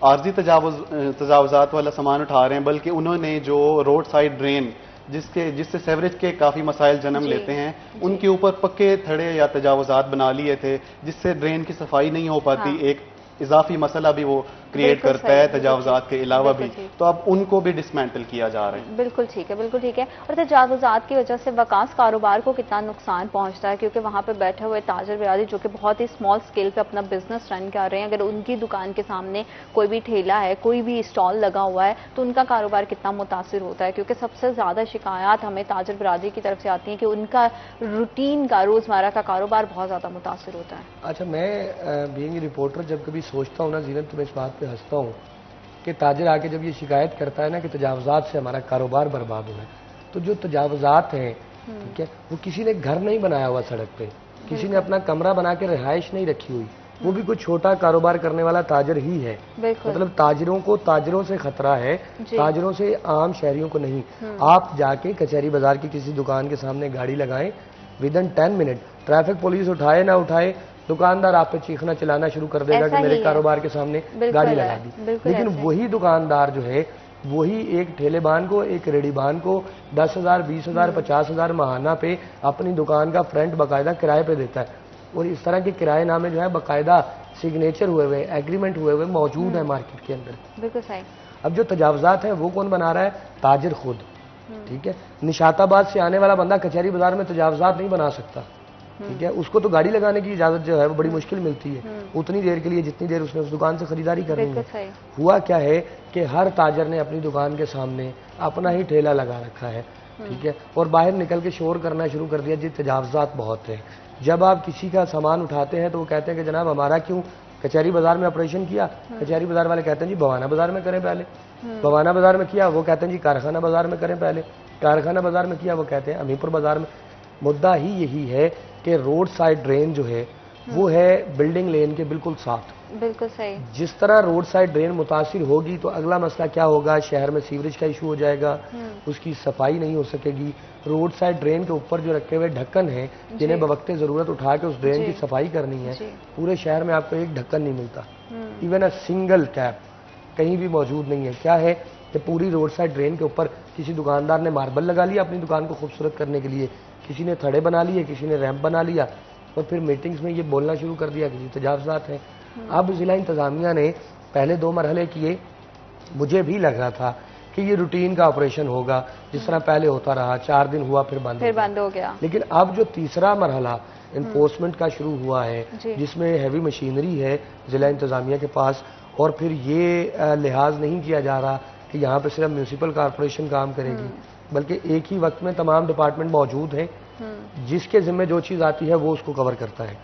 आर्जी तजावुज़ात वाला सामान उठा रहे हैं बल्कि उन्होंने जो रोड साइड ड्रेन जिससे सेवरेज के काफ़ी मसाइल जन्म लेते हैं, उनके ऊपर पक्के थड़े या तजावुज़ात बना लिए थे जिससे ड्रेन की सफाई नहीं हो पाती। एक इजाफी मसला भी वो क्रिएट करता है तजावुज़ात के अलावा भी, तो अब उनको भी डिसमेंटल किया जा रहा है। बिल्कुल ठीक है, बिल्कुल ठीक है। और तजावुज़ात की वजह से वकास कारोबार को कितना नुकसान पहुंचता है क्योंकि वहां पे बैठे हुए ताजर बिरादरी जो कि बहुत ही स्मॉल स्केल पे अपना बिजनेस रन कर रहे हैं, अगर उनकी दुकान के सामने कोई भी ठेला है, कोई भी स्टॉल लगा हुआ है तो उनका कारोबार कितना मुतासिर होता है क्योंकि सबसे ज्यादा शिकायत हमें ताजर बिरादरी की तरफ से आती है कि उनका रूटीन का रोजमर्रा का कारोबार बहुत ज्यादा मुतासिर होता है। अच्छा, मैं बीइंग रिपोर्टर जब कभी सोचता हूँ ना जीनत, तो मैं इस बात पे हंसता हूँ कि ताजर आके जब ये शिकायत करता है ना कि तजावुज़ात से हमारा कारोबार बर्बाद हुआ है, तो जो तजावुज़ात हैं, ठीक है, वो किसी ने घर नहीं बनाया हुआ सड़क पे, किसी ने अपना कमरा बना के रिहाइश नहीं रखी हुई, वो भी कोई छोटा कारोबार करने वाला ताजर ही है। मतलब ताजरों को ताजरों से खतरा है, ताजरों से आम शहरियों को नहीं। आप जाके कचहरी बाजार की किसी दुकान के सामने गाड़ी लगाएं, with in 10 minute traffic police उठाए ना उठाए, दुकानदार आप पे चीखना चिल्लाना शुरू कर देगा कि मेरे कारोबार के सामने गाड़ी लगा दी। लेकिन वही दुकानदार जो है, वही एक ठेलेबान को, एक रेडीबान को 10,000, 20,000, 50,000 महाना पे अपनी दुकान का फ्रंट बाकायदा किराए पे देता है। और इस तरह के किराएनामे जो है बाकायदा सिग्नेचर हुए हुए, एग्रीमेंट हुए हुए मौजूद है मार्केट के अंदर। बिल्कुल सही। अब जो तजावजात है वो कौन बना रहा है? ताजिर खुद। ठीक है, निशाताबाद से आने वाला बंदा कचहरी बाजार में तजावजात नहीं बना सकता। ठीक है, उसको तो गाड़ी लगाने की इजाजत जो है वो बड़ी मुश्किल मिलती है, उतनी देर के लिए जितनी देर उसने उस दुकान से खरीदारी करनी है। हुआ क्या है कि हर ताजर ने अपनी दुकान के सामने अपना ही ठेला लगा रखा है। ठीक है, और बाहर निकल के शोर करना शुरू कर दिया जी तजावजात बहुत है। जब आप किसी का सामान उठाते हैं तो वो कहते हैं कि जनाब हमारा क्यों कचहरी बाजार में ऑपरेशन किया? कचहरी बाजार वाले कहते हैं जी भवाना बाजार में करें पहले। भवाना बाजार में किया, वो कहते हैं जी कारखाना बाजार में करें पहले। कारखाना बाजार में किया, वो कहते हैं अमीरपुर बाजार में। मुद्दा ही यही है कि रोड साइड ड्रेन जो है वो है बिल्डिंग लेन के बिल्कुल साथ। बिल्कुल सही। जिस तरह रोड साइड ड्रेन मुतासिर होगी तो अगला मसला क्या होगा? शहर में सीवरेज का इशू हो जाएगा, उसकी सफाई नहीं हो सकेगी। रोड साइड ड्रेन के ऊपर जो रखे हुए ढक्कन हैं, जिन्हें बवक्ते जरूरत उठा के उस ड्रेन की सफाई करनी है, पूरे शहर में आपको एक ढक्कन नहीं मिलता। इवन अ सिंगल कैप कहीं भी मौजूद नहीं है। क्या है कि पूरी रोड साइड ड्रेन के ऊपर किसी दुकानदार ने मार्बल लगा लिया अपनी दुकान को खूबसूरत करने के लिए, किसी ने थड़े बना लिए, किसी ने रैंप बना लिया, और फिर मीटिंग्स में ये बोलना शुरू कर दिया कि जी तजावजात है। अब जिला इंतजामिया ने पहले 2 मरहले किए, मुझे भी लग रहा था कि ये रूटीन का ऑपरेशन होगा, जिस तरह पहले होता रहा, 4 दिन हुआ फिर बंद हो गया। लेकिन अब जो तीसरा मरहला इन्फोर्समेंट का शुरू हुआ है, जिसमें हैवी मशीनरी है जिला इंतजामिया के पास, और फिर ये लिहाज नहीं किया जा रहा कि यहाँ पे सिर्फ म्यूनिसिपल कॉरपोरेशन काम करेगी, बल्कि एक ही वक्त में तमाम डिपार्टमेंट मौजूद हैं, जिसके जिम्मे जो चीज़ आती है वो उसको कवर करता है।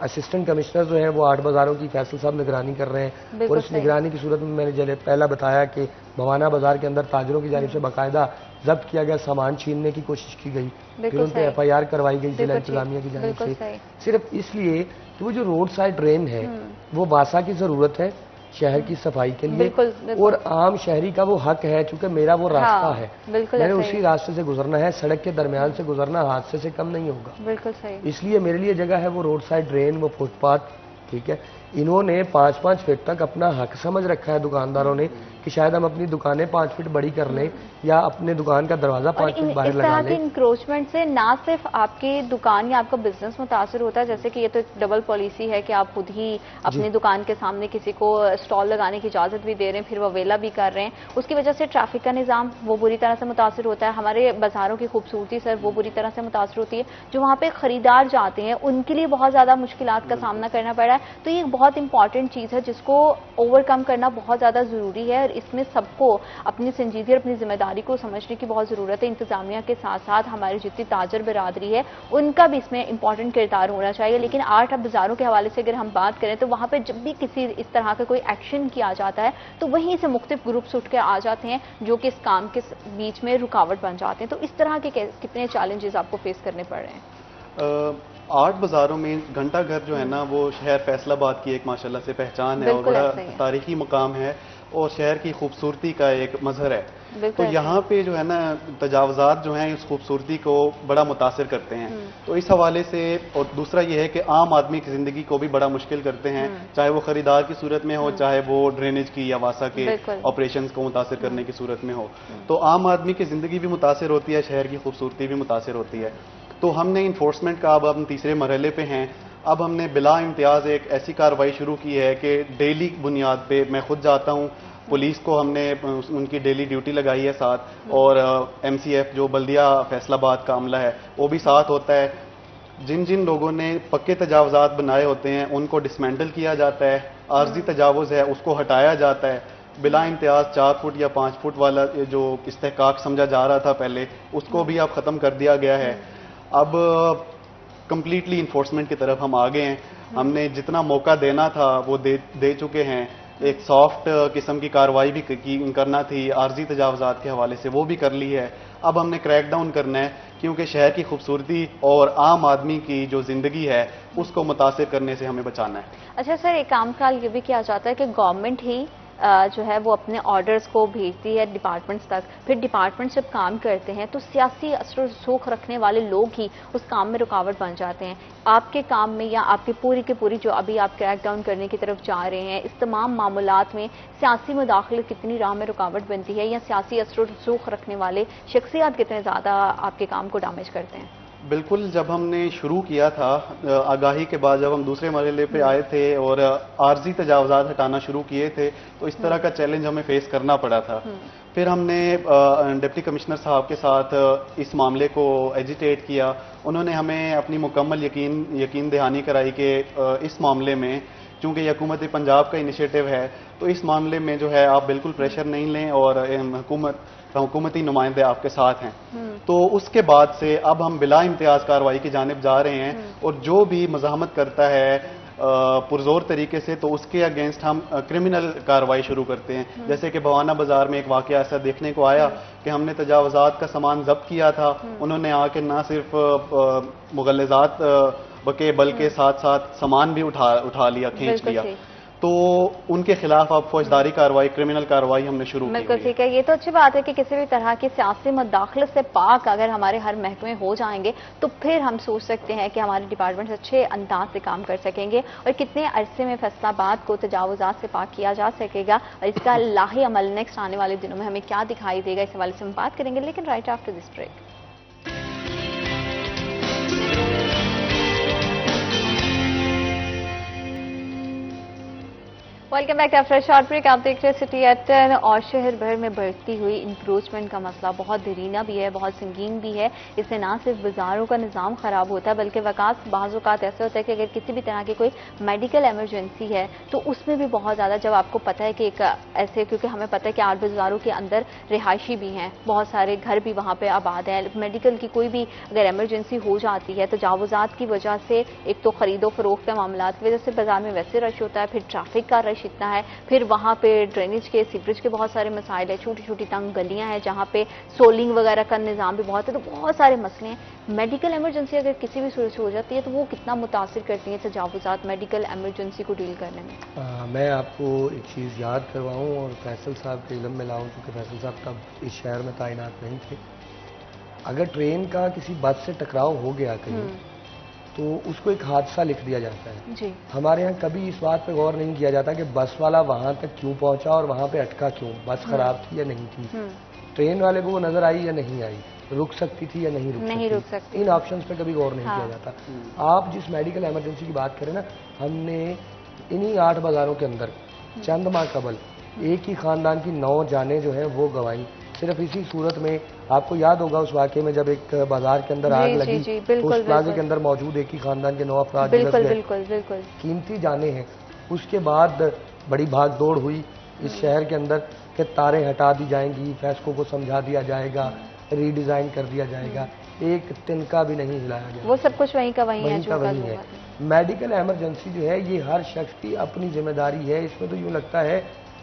असिस्टेंट कमिश्नर जो है वो 8 बाजारों की फैसल साहब निगरानी कर रहे हैं, और इस निगरानी की सूरत में मैंने पहला बताया कि भवाना बाजार के अंदर ताजरों की जानिब से बाकायदा जब्त किया गया सामान छीनने की कोशिश की गई, फिर उन पर FIR करवाई गई जिला इंतजामिया की जानिब से, सिर्फ इसलिए कि वो जो रोड साइड ड्रेन है वो बासा की ज़रूरत है शहर की सफाई के लिए। और आम शहरी का वो हक है, चूंकि मेरा वो रास्ता है, मैंने उसी रास्ते से गुजरना है, सड़क के दरमियान से गुजरना हादसे से कम नहीं होगा। बिल्कुल सही। इसलिए मेरे लिए जगह है वो रोड साइड ड्रेन, वो फुटपाथ। ठीक है, इन्होंने 5-5 फीट तक अपना हक समझ रखा है दुकानदारों ने कि शायद हम अपनी दुकानें 5 फीट बड़ी कर लें, या अपने दुकान का दरवाजा 5 फीट बाहर लगा लें। इंक्रोचमेंट से ना सिर्फ आपकी दुकान या आपका बिजनेस मुतासर होता है, जैसे कि ये तो एक डबल पॉलिसी है कि आप खुद ही अपनी दुकान के सामने किसी को स्टॉल लगाने की इजाजत भी दे रहे हैं, फिर वो वेला भी कर रहे हैं, उसकी वजह से ट्रैफिक का निजाम वो बुरी तरह से मुतासर होता है, हमारे बाजारों की खूबसूरती सर वो बुरी तरह से मुतासर होती है, जो वहाँ पे खरीदार जाते हैं उनके लिए बहुत ज्यादा मुश्किलात का सामना करना पड़ रहा है। तो ये बहुत इंपॉर्टेंट चीज है जिसको ओवरकम करना बहुत ज्यादा जरूरी है, और इसमें सबको अपनी संजीदगी और अपनी जिम्मेदारी को समझने की बहुत जरूरत है। इंतजामिया के साथ साथ हमारी जितनी ताजर बिरादरी है उनका भी इसमें इंपॉर्टेंट किरदार होना चाहिए। लेकिन 8 बाजारों के हवाले से अगर हम बात करें तो वहां पर जब भी किसी इस तरह का कोई एक्शन किया जाता है तो वहीं से मुख्तलिफ ग्रुप्स उठ के आ जाते हैं जो कि इस काम के बीच में रुकावट बन जाते हैं। तो इस तरह के कितने चैलेंजेस आपको फेस करने पड़ रहे हैं? 8 बाजारों में घंटा घर जो है ना वो शहर फैसलाबाद की एक माशाल्लाह से पहचान है, और बड़ा तारीखी मुकाम है, और शहर की खूबसूरती का एक मजहर है। तो यहाँ पे जो है ना तजावजात जो हैं इस खूबसूरती को बड़ा मुतासिर करते हैं। तो इस हवाले से, और दूसरा ये है कि आम आदमी की जिंदगी को भी बड़ा मुश्किल करते हैं, चाहे वो खरीदार की सूरत में हो, चाहे वो ड्रेनेज की या वासा के ऑपरेशंस को मुतासिर करने की सूरत में हो। तो आम आदमी की जिंदगी भी मुतासिर होती है, शहर की खूबसूरती भी मुतासिर होती है। तो हमने इन्फोर्समेंट का अब हम तीसरे मरहले पे हैं। अब हमने बिला इम्तियाज एक ऐसी कार्रवाई शुरू की है कि डेली बुनियाद पे मैं खुद जाता हूँ, पुलिस को हमने उनकी डेली ड्यूटी लगाई है साथ, और MCF जो बल्दिया फैसलाबाद का अमला है वो भी साथ होता है। जिन जिन लोगों ने पक्के तजावजात बनाए होते हैं उनको डिसमेंटल किया जाता है, आर्जी तजावुज है उसको हटाया जाता है। बिला इम्तियाज 4 फुट या 5 फुट वाला जो इस्तेहकाक समझा जा रहा था पहले, उसको भी अब ख़त्म कर दिया गया है। अब कंप्लीटली इन्फोर्समेंट की तरफ हम आ गए हैं। हमने जितना मौका देना था वो दे चुके हैं। एक सॉफ्ट किस्म की कार्रवाई भी करना थी, आर्जी तजावजात के हवाले से वो भी कर ली है। अब हमने क्रैक डाउन करना है, क्योंकि शहर की खूबसूरती और आम आदमी की जो जिंदगी है उसको मुतासिर करने से हमें बचाना है। अच्छा सर, एक काम ख्याल ये भी किया जाता है कि गवर्नमेंट ही जो है वो अपने ऑर्डर्स को भेजती है डिपार्टमेंट्स तक, फिर डिपार्टमेंट्स जब काम करते हैं तो सियासी असर रसूख रखने वाले लोग ही उस काम में रुकावट बन जाते हैं। आपके काम में या आपकी पूरी की पूरी जो अभी आप क्रैक डाउन करने की तरफ जा रहे हैं, इस तमाम मामलात में सियासी मुदाखलत कितनी राह में रुकावट बनती है, या सियासी असर रसूख रखने वाले शख्सियात कितने ज़्यादा आपके काम को डैमेज करते हैं? बिल्कुल, जब हमने शुरू किया था आगाही के बाद, जब हम दूसरे मरहले पे आए थे और आर्जी तजावजात हटाना शुरू किए थे, तो इस तरह का चैलेंज हमें फेस करना पड़ा था। फिर हमने डिप्टी कमिश्नर साहब के साथ इस मामले को एजिटेट किया। उन्होंने हमें अपनी मुकम्मल यकीन दहानी कराई कि इस मामले में चूंकि हुकूमत पंजाब का इनिशिएटिव है, तो इस मामले में जो है आप बिल्कुल प्रेशर नहीं लें और हुकूमती नुमाइंदे आपके साथ हैं। तो उसके बाद से अब हम बिला इम्तियाज कार्रवाई की जानिब जा रहे हैं, और जो भी मज़ाहमत करता है पुरजोर तरीके से, तो उसके अगेंस्ट हम क्रिमिनल कार्रवाई शुरू करते हैं। जैसे कि भवाना बाजार में एक वाकया ऐसा देखने को आया कि हमने तजावजात का सामान जब्त किया था, उन्होंने आके ना सिर्फ मुगल्लजात बके बल्कि साथ साथ सामान भी उठा लिया, खींच लिया। तो उनके खिलाफ अब फौजदारी कार्रवाई, क्रिमिनल कार्रवाई हमने शुरू की। बिल्कुल ठीक है, ये तो अच्छी बात है कि किसी भी तरह की सियासी मुदाखलत से पाक अगर हमारे हर महकमे हो जाएंगे तो फिर हम सोच सकते हैं कि हमारे डिपार्टमेंट अच्छे अंदाज से काम कर सकेंगे और कितने अरसे में फैसलाबाद को तजावुजात से पाक किया जा सकेगा, और इसका लाही अमल नेक्स्ट आने वाले दिनों में हमें क्या दिखाई देगा, इस हवाले से हम बात करेंगे, लेकिन right after this break. Welcome back after short break. आप देख रहे हैं सिटी एट 10। और शहर भर में बढ़ती हुई इंक्रोचमेंट का मसला बहुत दरीना भी है, बहुत संगीन भी है। इससे ना सिर्फ बाजारों का निज़ाम खराब होता है, बल्कि वकात बाज़ औक़ात ऐसा होता है कि अगर किसी भी तरह की कोई मेडिकल एमरजेंसी है तो उसमें भी बहुत ज़्यादा, जब आपको पता है कि एक ऐसे, क्योंकि हमें पता है कि 8 बाज़ारों के अंदर रिहायशी भी हैं, बहुत सारे घर भी वहाँ पर आबाद हैं, मेडिकल की कोई भी अगर एमरजेंसी हो जाती है, तजावुज़ात की वजह से एक तो खरीदो फरोख्त के मामला की वजह से बाजार में वैसे रश होता है, फिर ट्रैफिक का रश इतना है, फिर वहाँ पे ड्रेनेज के, सीवरेज के बहुत सारे मसाइल है, छोटी छोटी तंग गलियां हैं जहाँ पे सोलिंग वगैरह का निज़ाम भी बहुत है, तो बहुत सारे मसले हैं। मेडिकल एमरजेंसी अगर किसी भी सूरत से हो जाती है तो वो कितना मुतासिर करती है तजावुज़ात मेडिकल एमरजेंसी को डील करने में? मैं आपको एक चीज़ याद करवाऊँ और फैसल साहब के इल्म में लाऊँ, क्योंकि फैसल साहब तब इस शहर में तैनात नहीं थे। अगर ट्रेन का किसी बस से टकराव हो गया कहीं तो उसको एक हादसा लिख दिया जाता है जी। हमारे यहाँ कभी इस बात पे गौर नहीं किया जाता कि बस वाला वहां तक क्यों पहुंचा और वहां पे अटका क्यों, बस खराब थी या नहीं थी, ट्रेन वाले को वो नजर आई या नहीं आई, रुक सकती थी या नहीं रुक सकती। इन ऑप्शंस पे कभी गौर नहीं किया जाता। आप जिस मेडिकल इमरजेंसी की बात करें ना, हमने इन्हीं 8 बाजारों के अंदर चंद माह कबल एक ही खानदान की 9 जानें जो है वो गंवाई। सिर्फ इसी सूरत में आपको याद होगा उस वाकये में जब एक बाजार के अंदर आग लगी, उस प्लाजे के अंदर मौजूद एक ही खानदान के 9 अफराद झुलस गए। कीमती जाने हैं। उसके बाद बड़ी भाग दौड़ हुई इस शहर के अंदर कि तारें हटा दी जाएंगी, फैसकों को समझा दिया जाएगा, रीडिजाइन कर दिया जाएगा, एक तिनका भी नहीं हिलाया गया। वो सब कुछ वहीं का वहीं है। मेडिकल इमरजेंसी जो है ये हर शख्स की अपनी जिम्मेदारी है। इसमें तो यूँ लगता है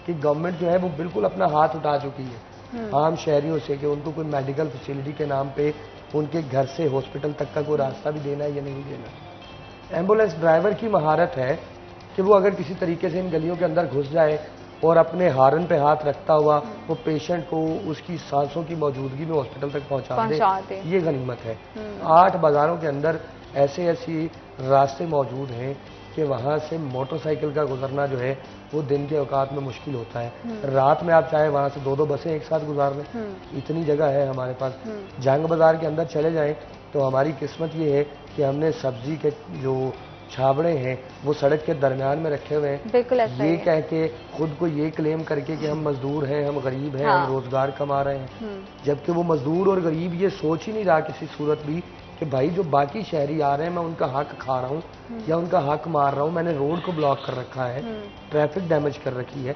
कि गवर्नमेंट जो है वो बिल्कुल अपना हाथ उठा चुकी है आम शहरियों से कि उनको कोई मेडिकल फैसिलिटी के नाम पे उनके घर से हॉस्पिटल तक का कोई रास्ता भी देना है या नहीं देना। एम्बुलेंस ड्राइवर की महारत है कि वो अगर किसी तरीके से इन गलियों के अंदर घुस जाए और अपने हारन पे हाथ रखता हुआ वो पेशेंट को उसकी सांसों की मौजूदगी में हॉस्पिटल तक पहुंचा दे, ये गनीमत है। 8 बाजारों के अंदर ऐसे रास्ते मौजूद हैं कि वहाँ से मोटरसाइकिल का गुजरना जो है वो दिन के औकात में मुश्किल होता है। रात में आप चाहे वहाँ से 2-2 बसें एक साथ गुजार लें, इतनी जगह है हमारे पास। जंग बाजार के अंदर चले जाएं तो हमारी किस्मत ये है कि हमने सब्जी के जो छाबड़े हैं वो सड़क के दरमियान में रखे हुए हैं, ये कह के खुद को ये क्लेम करके कि हम मजदूर हैं, हम गरीब हैं, हम रोजगार कमा रहे हैं, जबकि वो मजदूर और गरीब ये सोच ही नहीं रहा किसी सूरत भी कि भाई जो बाकी शहरी आ रहे हैं मैं उनका हक खा रहा हूँ या उनका हक मार रहा हूँ, मैंने रोड को ब्लॉक कर रखा है, ट्रैफिक डैमेज कर रखी है।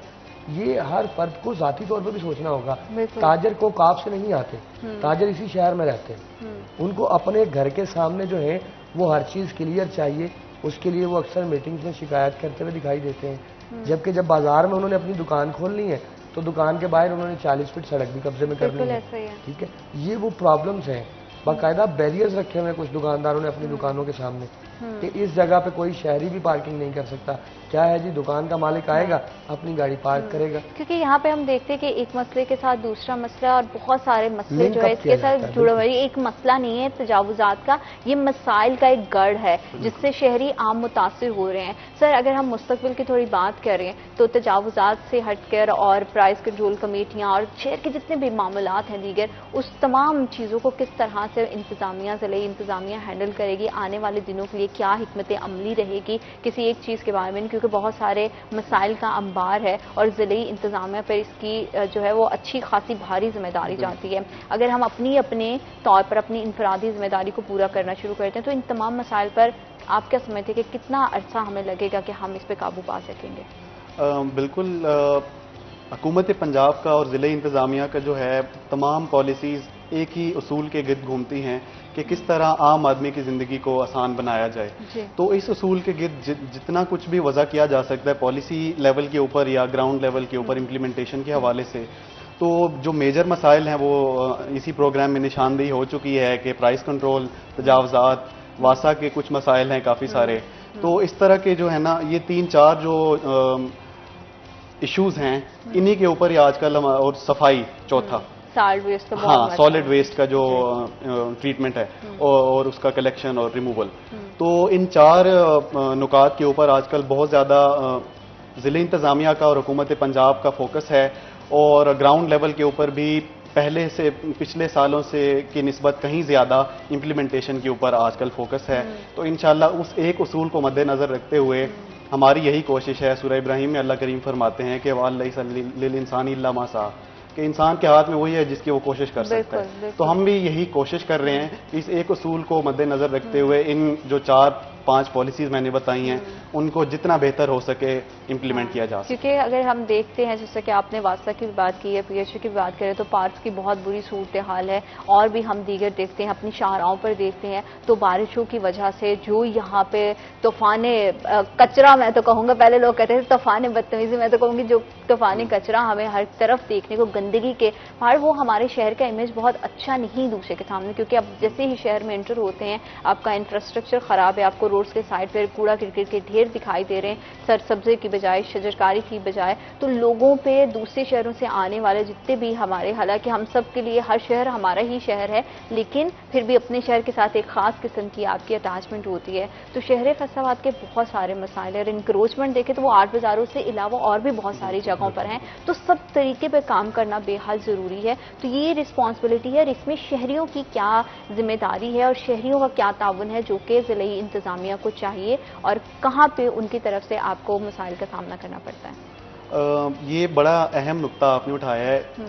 ये हर फर्द को जाती तौर पर भी सोचना होगा। ताजर को काफ से नहीं आते, ताजर इसी शहर में रहते हैं, उनको अपने घर के सामने जो है वो हर चीज क्लियर चाहिए, उसके लिए वो अक्सर मीटिंग्स में शिकायत करते हुए दिखाई देते हैं। जबकि जब बाजार में उन्होंने अपनी दुकान खोलनी है तो दुकान के बाहर उन्होंने 40 फीट सड़क भी कब्जे में करनी है। ठीक है, ये वो प्रॉब्लम्स हैं। बाकायदा बैरियर्स रखे हुए हैं कुछ दुकानदारों ने अपनी दुकानों के सामने कि इस जगह पे कोई शहरी भी पार्किंग नहीं कर सकता। क्या है जी, दुकान का मालिक आएगा अपनी गाड़ी पार्क करेगा। क्योंकि यहाँ पे हम देखते हैं कि एक मसले के साथ दूसरा मसला और बहुत सारे मसले जो है इसके साथ जुड़े हुए। एक मसला नहीं है तजावुजात का, ये मसाइल का एक गढ़ है जिससे शहरी आम मुतासिर हो रहे हैं। सर, अगर हम मुस्तकबिल की थोड़ी बात करें तो तजावुजात से हटकर और प्राइस कंट्रोल कमेटियाँ और शहर के जितने भी मामलात हैं दीगर, उस तमाम चीज़ों को किस तरह से इंतजामिया ज़िले इंतजामिया हैंडल करेगी, आने वाले दिनों के लिए क्या हिकमत अमली रहेगी किसी एक चीज़ के बारे में, क्योंकि बहुत सारे मसाइल का अंबार है और ज़िले इंतजामिया पर इसकी जो है वो अच्छी खासी भारी जिम्मेदारी जाती है। अगर हम अपने तौर पर अपनी इनफरादी जिम्मेदारी को पूरा करना शुरू करते हैं तो इन तमाम मसाइल पर आप क्या समझते हैं कि कितना अरसा हमें लगेगा कि हम इस पर काबू पा सकेंगे? बिल्कुल, हुकूमत पंजाब का और ज़िले इंतज़ामिया का जो है तमाम पॉलिसीज़ एक ही उसूल के गिर्द घूमती हैं कि किस तरह आम आदमी की ज़िंदगी को आसान बनाया जाए। तो इस उसूल के गिर्द जितना कुछ भी वज़ा किया जा सकता है पॉलिसी लेवल के ऊपर या ग्राउंड लेवल के ऊपर इम्प्लीमेंटेशन के हवाले से, तो जो मेजर मसाइल हैं वो इसी प्रोग्राम में निशानदेही हो चुकी है कि प्राइस कंट्रोल, तजावज़ात, वासा के कुछ मसाइल हैं काफ़ी सारे। तो इस तरह के जो है ना ये 3-4 जो इश्यूज हैं इन्हीं के ऊपर ही आजकल और सफाई चौथा, सॉलिड वेस्ट, हाँ, सॉलिड वेस्ट का जो ट्रीटमेंट है और उसका कलेक्शन और रिमूवल, तो इन 4 नुकात के ऊपर आजकल बहुत ज़्यादा ज़िले इंतज़ामिया का और हुकूमत पंजाब का फोकस है और ग्राउंड लेवल के ऊपर भी पहले से पिछले सालों से की निस्बत कहीं ज़्यादा इम्प्लीमेंटेशन के ऊपर आजकल फोकस है। तो इंशाल्लाह उस एक उसूल को मद्देनज़र रखते हुए हमारी यही कोशिश है। सूरह इब्राहिम में अल्लाह करीम फरमाते हैं कि वालैसा लिल इंसानी इल्ला मा सा, कि इंसान के हाथ में वही है जिसकी वो कोशिश कर सकता है। तो हम भी यही कोशिश कर रहे हैं इस एक उसूल को मद्देनज़र रखते हुए इन जो 4-5 पॉलिसीज़ मैंने बताई हैं उनको जितना बेहतर हो सके इम्प्लीमेंट किया जा सके। क्योंकि अगर हम देखते हैं जैसे कि आपने वासा की भी बात की है, पीएचयू की भी बात करें तो पार्क्स की बहुत बुरी सूरत हाल है और भी हम दीगर देखते हैं, अपनी शाहराहों पर देखते हैं तो बारिशों की वजह से जो यहाँ पे तूफाने कचरा, मैं तो कहूँगा, पहले लोग कहते थे तूफान बदतमीजी, मैं तो कहूँगी जो तूफानी कचरा हमें हर तरफ देखने को, गंदगी के पहाड़, वो हमारे शहर का इमेज बहुत अच्छा नहीं दूसरे के सामने। क्योंकि अब जैसे ही शहर में एंटर होते हैं आपका इंफ्रास्ट्रक्चर खराब है, आपको रोड्स के साइड पर कूड़ा क्रिकेट के ढेर दिखाई दे रहे हैं, सरसब्जे की बजाय, शजरकारी की बजाय। तो लोगों पे दूसरे शहरों से आने वाले जितने भी हमारे, हालांकि हम सब के लिए हर शहर हमारा ही शहर है, लेकिन फिर भी अपने शहर के साथ एक खास किस्म की आपकी अटैचमेंट होती है। तो शहर फैसलाबाद के बहुत सारे मसाइल और इंक्रोचमेंट देखें तो वो 8 बाजारों से अलावा और भी बहुत सारी जगहों पर हैं। तो सब तरीके पर काम करना बेहद ज़रूरी है। तो ये रिस्पॉन्सिबिलिटी है और इसमें शहरियों की क्या जिम्मेदारी है और शहरियों का क्या ताउन है जो कि ज़िले इंतज़ामिया को चाहिए और कहाँ पे उनकी तरफ से आपको मसाइल का सामना करना पड़ता है? ये बड़ा अहम नुक्ता आपने उठाया है।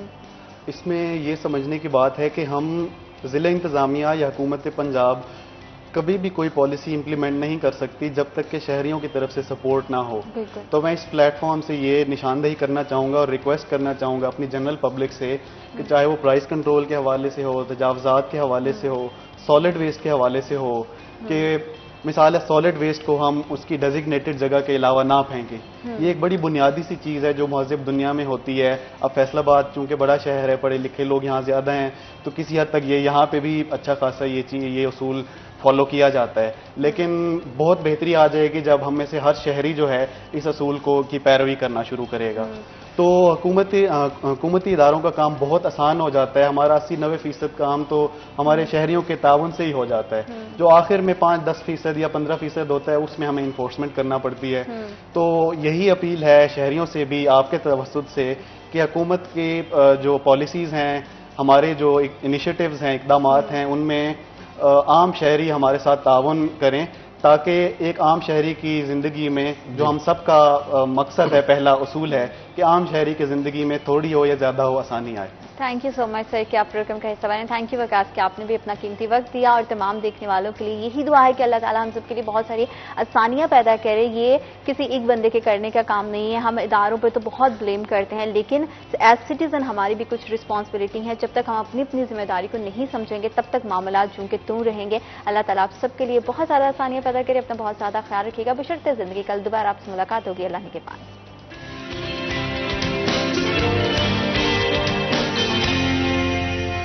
इसमें ये समझने की बात है कि हम ज़िले इंतज़ामिया या हुकूमत पंजाब कभी भी कोई पॉलिसी इंप्लीमेंट नहीं कर सकती जब तक कि शहरियों की तरफ से सपोर्ट ना हो। तो मैं इस प्लेटफॉर्म से ये निशानदेही करना चाहूँगा और रिक्वेस्ट करना चाहूँगा अपनी जनरल पब्लिक से कि चाहे वो प्राइस कंट्रोल के हवाले से हो, तजावज़ात के हवाले से हो, सॉलिड वेस्ट के हवाले से हो, कि मिसाल है सॉलिड वेस्ट को हम उसकी डेजिग्नेटेड जगह के अलावा ना फेंकें। ये एक बड़ी बुनियादी सी चीज़ है जो महज़ब दुनिया में होती है। अब फैसलाबाद चूँकि बड़ा शहर है, पढ़े लिखे लोग यहाँ ज़्यादा हैं, तो किसी हद तक ये यहाँ पे भी अच्छा खासा ये उसूल फॉलो किया जाता है। लेकिन बहुत बेहतरी आ जाएगी जब हम में से हर शहरी जो है इस असूल को की पैरवी करना शुरू करेगा। तो हुकूमती इदारों का काम बहुत आसान हो जाता है। हमारा 80-90% काम तो हमारे शहरियों के ताउन से ही हो जाता है। जो आखिर में 5-10% या 15% होता है उसमें हमें इन्फोर्समेंट करना पड़ती है। तो यही अपील है शहरियों से भी आपके तवस्सुत से कि हुकूमत की जो पॉलिसीज़ हैं, हमारे जो इनिशिएटिव्स हैं, इक़दामात हैं, उनमें आम शहरी हमारे साथ ताउन करें ताकि एक आम शहरी की ज़िंदगी में जो हम सब का मकसद है, पहला उसूल है कि आम शहरी की ज़िंदगी में थोड़ी हो या ज़्यादा हो आसानी आए। Thank you so much sir कि आप प्रोग्राम का हिस्सा बने। थैंक यू वकास कि आपने भी अपना कीमती वक्त दिया और तमाम देखने वालों के लिए यही दुआ है कि अल्लाह ताला हम सब के लिए बहुत सारी आसानियां पैदा करे। ये किसी एक बंदे के करने का काम नहीं है। हम इदारों पर तो बहुत ब्लेम करते हैं, लेकिन एज सिटीजन हमारी भी कुछ रिस्पॉन्सिबिलिटी है। जब तक हम अपनी अपनी जिम्मेदारी को नहीं समझेंगे तब तक मामला चूंकि तुम रहेंगे। अल्लाह ताला आप सबके लिए बहुत सारा आसानियां कदर करिए, अपना बहुत ज्यादा ख्याल रखिएगा। बशर्ते जिंदगी, कल दोबारा आपसे मुलाकात होगी अल्लाह के पास।